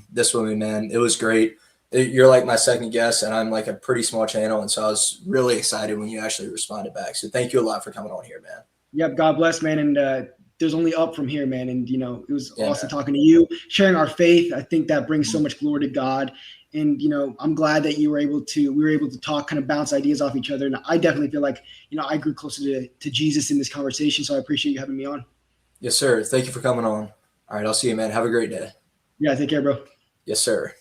this with me, man. It was great. You're like my second guest, and I'm like a pretty small channel, and so I was really excited when you actually responded back. So thank you a lot for coming on here, man. Yep, God bless, man. And there's only up from here, man. And it was Yeah, awesome man. talking to you, sharing our faith. I think that brings so Mhm. much glory to God. And I'm glad that we were able to talk, kind of bounce ideas off each other. And I definitely feel like I grew closer to Jesus in this conversation. So I appreciate you having me on. Yes, sir. Thank you for coming on. All right, I'll see you, man. Have a great day. Yeah, take care, bro. Yes, sir.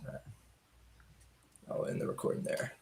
All right. I'll end the recording there.